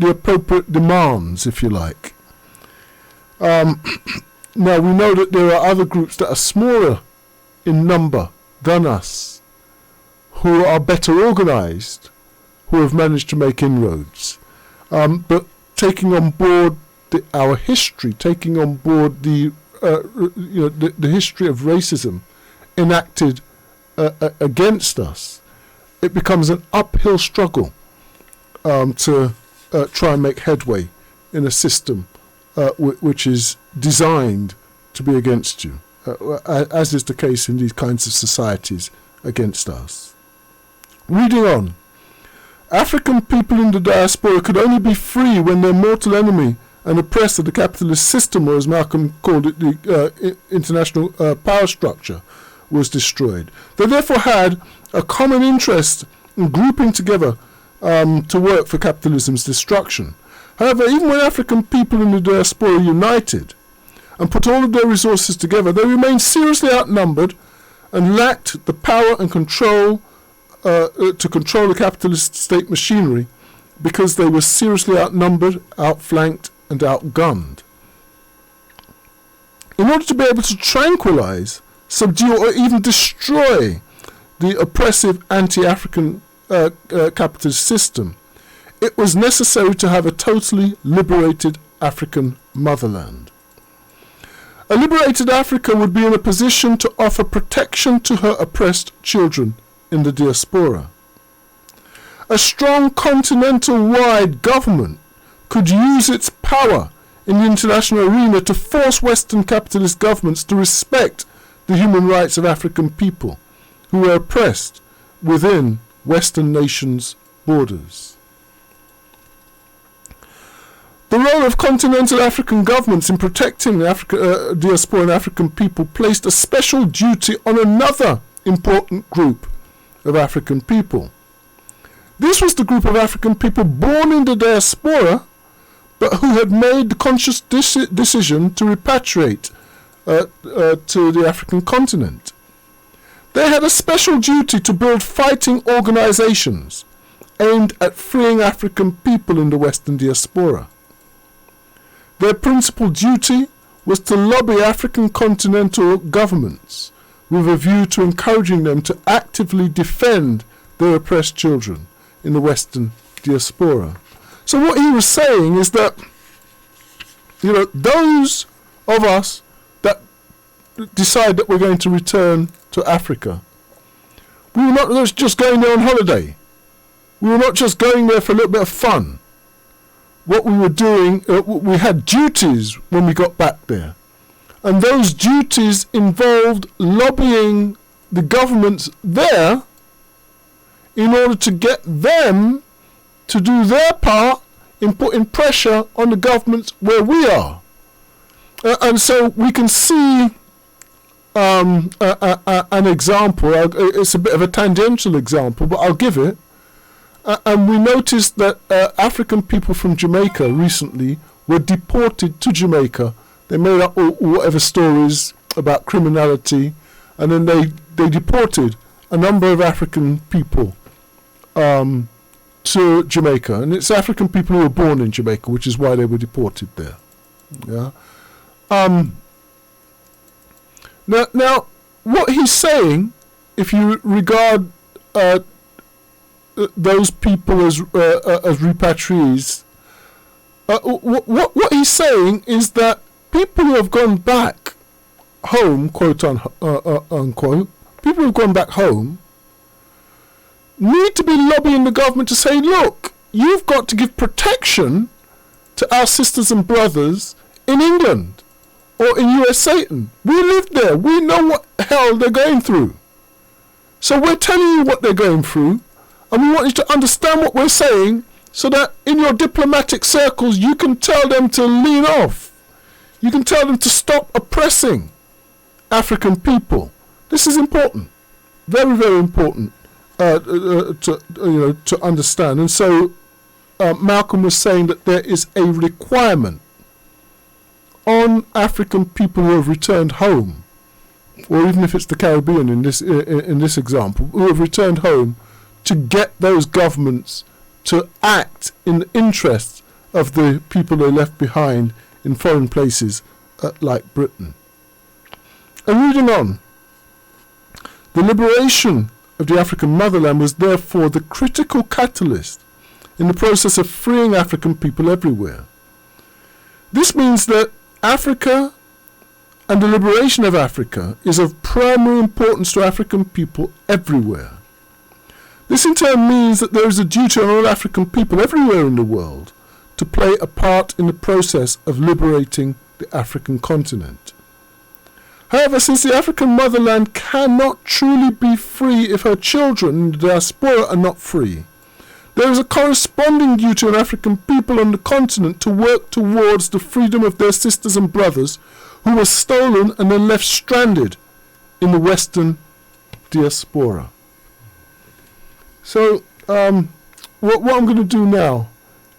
appropriate demands, if you like. Now we know that there are other groups that are smaller in number than us, who are better organised, who have managed to make inroads. But taking on board our history, taking on board the history of racism enacted against us, it becomes an uphill struggle to try and make headway in a system which is designed to be against you, as is the case in these kinds of societies against us. Reading on. African people in the diaspora could only be free when their mortal enemy and oppressor, the capitalist system, or as Malcolm called it, the international power structure, was destroyed. They therefore had a common interest in grouping together to work for capitalism's destruction. However, even when African people in the diaspora united and put all of their resources together, they remained seriously outnumbered and lacked the power and control to control the capitalist state machinery, because they were seriously outnumbered, outflanked, and outgunned. In order to be able to tranquilize, subdue, or even destroy the oppressive anti-African capitalist system, it was necessary to have a totally liberated African motherland. A liberated Africa would be in a position to offer protection to her oppressed children in the diaspora. A strong continental-wide government could use its power in the international arena to force Western capitalist governments to respect the human rights of African people who were oppressed within Western nations' borders. The role of continental African governments in protecting the diaspora and African people placed a special duty on another important group of African people. This was the group of African people born in the diaspora, but who had made the conscious decision to repatriate to the African continent. They had a special duty to build fighting organizations aimed at freeing African people in the Western diaspora. Their principal duty was to lobby African continental governments with a view to encouraging them to actively defend their oppressed children in the Western diaspora. So what he was saying is that, those of us that decide that we're going to return to Africa, we were not just going there on holiday. We were not just going there for a little bit of fun. What we were doing, we had duties when we got back there. And those duties involved lobbying the governments there in order to get them to do their part in putting pressure on the governments where we are. And so we can see an example. It's a bit of a tangential example, but I'll give it. And we noticed that African people from Jamaica recently were deported to Jamaica. They made up whatever stories about criminality, and then they deported a number of African people to Jamaica. And it's African people who were born in Jamaica, which is why they were deported there. Yeah. Now, what he's saying, if you regard those people as repatriees, what he's saying is that people who have gone back home, quote unquote, people who have gone back home need to be lobbying the government to say, look, you've got to give protection to our sisters and brothers in England or in US Satan. We live there. We know what hell they're going through. So we're telling you what they're going through, and we want you to understand what we're saying so that in your diplomatic circles you can tell them to lean off. You can tell them to stop oppressing African people. This is important. Very, very important to understand. And so Malcolm was saying that there is a requirement on African people who have returned home, or even if it's the Caribbean in this example, who have returned home, to get those governments to act in the interests of the people they left behind in foreign places like Britain. And reading on, the liberation of the African motherland was therefore the critical catalyst in the process of freeing African people everywhere. This means that Africa and the liberation of Africa is of primary importance to African people everywhere. This in turn means that there is a duty on all African people everywhere in the world to play a part in the process of liberating the African continent. However, since the African motherland cannot truly be free if her children in the diaspora are not free, there is a corresponding duty on African people on the continent to work towards the freedom of their sisters and brothers who were stolen and then left stranded in the Western diaspora. So, what I'm going to do now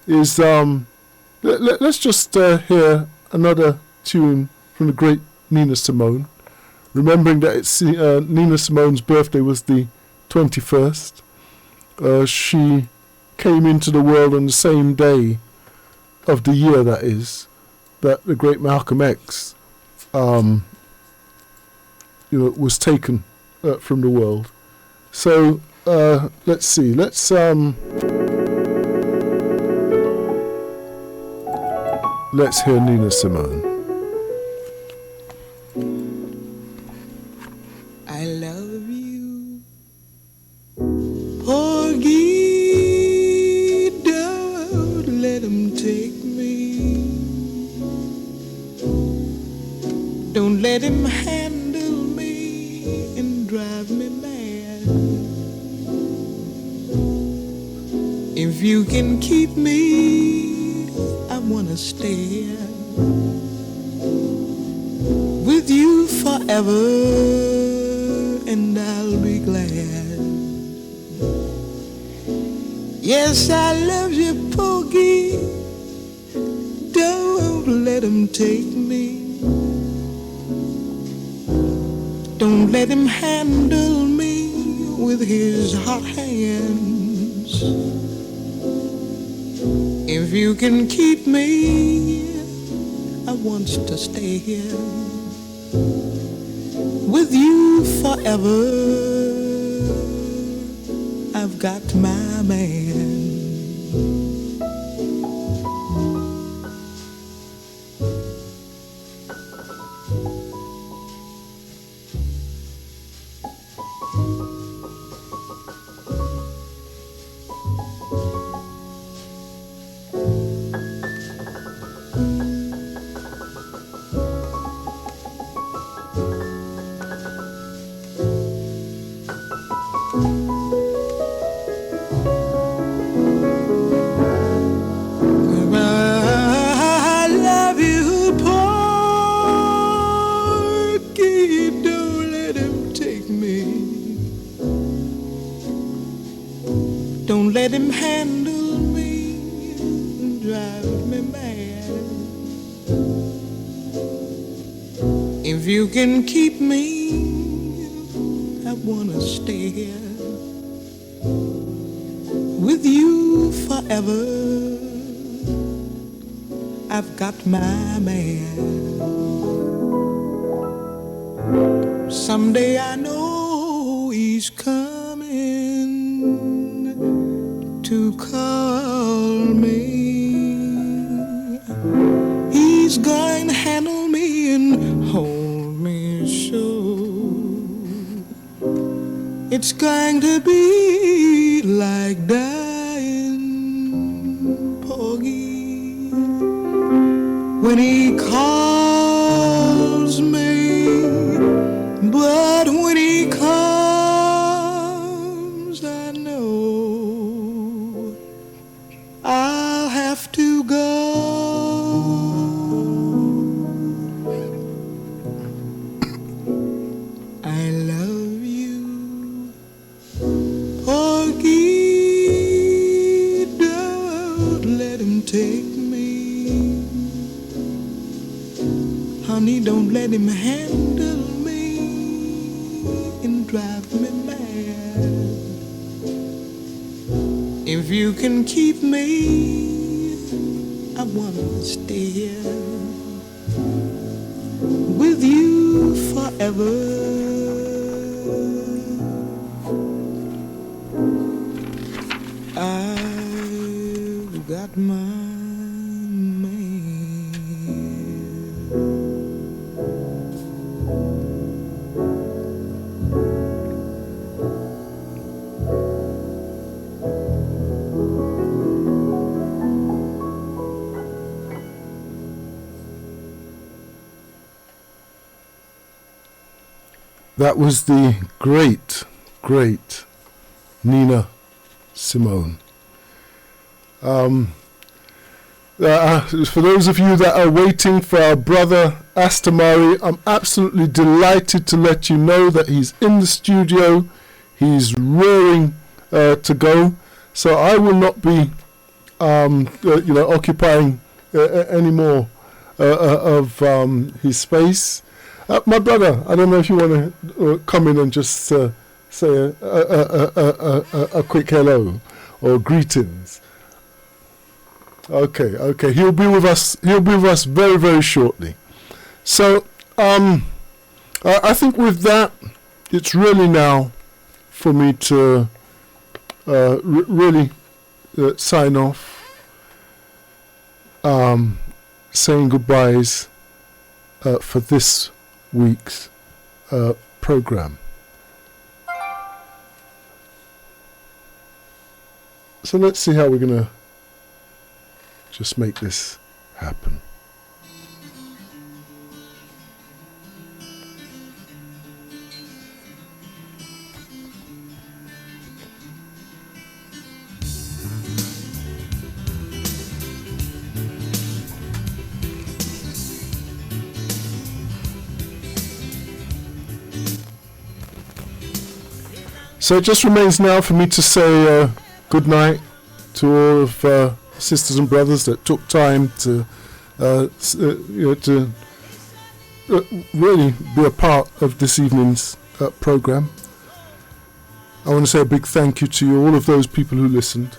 is let's just hear another tune from the great Nina Simone, remembering that it's Nina Simone's birthday was the 21st. She came into the world on the same day of the year, that is, that the great Malcolm X was taken from the world. So let's see, let's hear Nina Simone. I love you, Porgy, don't let him take me. Don't let him handle me and drive me mad. If you can keep me, I wanna stay here with you forever, and I'll be glad. Yes, I love you, Porgy. Don't let him take me. Don't let him handle me with his hot hands. If you can keep me, I want to stay here with you forever. I've got my man. Don't let him handle me and drive me mad. If you can keep me, I wanna stay here with you forever. I've got my man. Someday I know he's coming to call me. He's going to handle me and hold me so. It's going to be like dying, Porgy, when he calls me. But when he comes, I know I'll have to go. I love you, Porgy, don't let him take me. Honey, don't let him handle and drive me mad. If you can keep me, I wanna stay here with you forever. I've got my man. That was the great, great Nina Simone. For those of you that are waiting for our brother Astamari, I'm absolutely delighted to let you know that he's in the studio. He's roaring to go. So I will not be, occupying any more of his space. My brother, I don't know if you want to come in and just say a quick hello or greetings. Okay. He'll be with us very, very shortly. So I think with that, it's really now for me to really sign off, saying goodbyes for this week's program. So let's see how we're going to just make this happen. So it just remains now for me to say good night to all of sisters and brothers that took time to really be a part of this evening's program. I want to say a big thank you to you, all of those people who listened.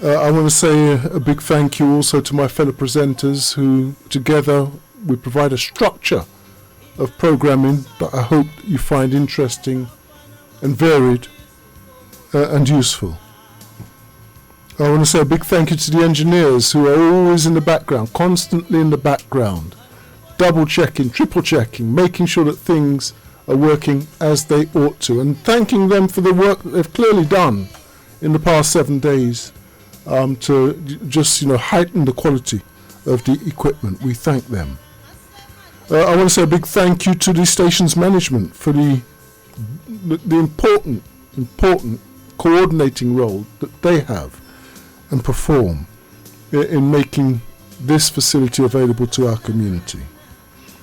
I want to say a big thank you also to my fellow presenters who together we provide a structure of programming that I hope you find interesting and varied and useful. I want to say a big thank you to the engineers who are always in the background, constantly in the background, double checking, triple checking, making sure that things are working as they ought to, and thanking them for the work that they've clearly done in the past 7 days to just heighten the quality of the equipment. We thank them. I want to say a big thank you to the station's management for the important coordinating role that they have and perform in making this facility available to our community.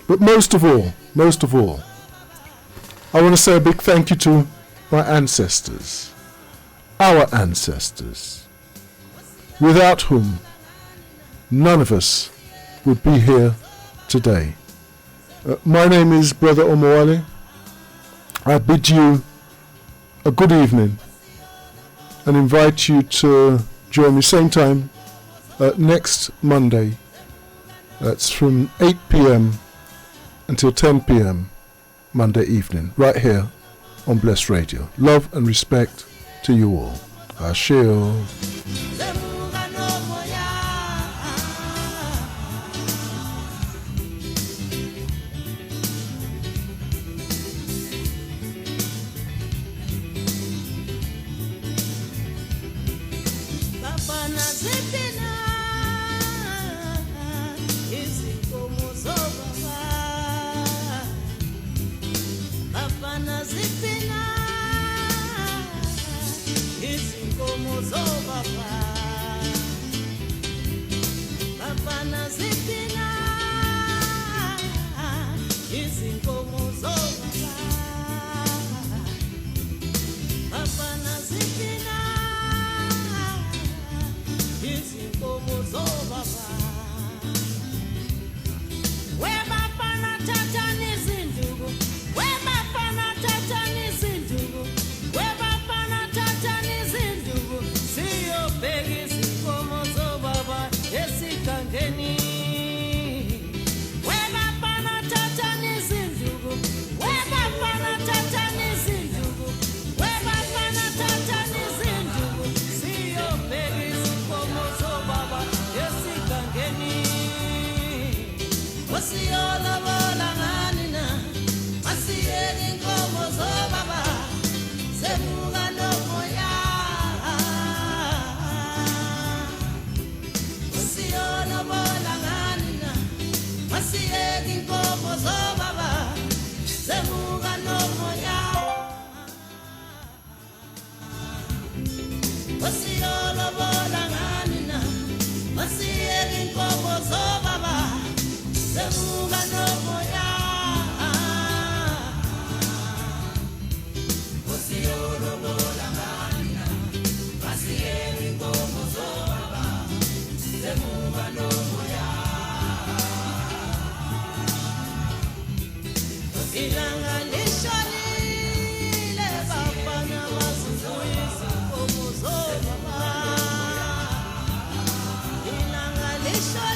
But most of all, I want to say a big thank you to my ancestors, our ancestors, without whom none of us would be here today. My name is Brother Omowale. I bid you a good evening and invite you to join me same time next Monday. That's from 8 p.m. until 10 p.m. Monday evening, right here on Blessed Radio. Love and respect to you all. Asheo. Ilanga lisho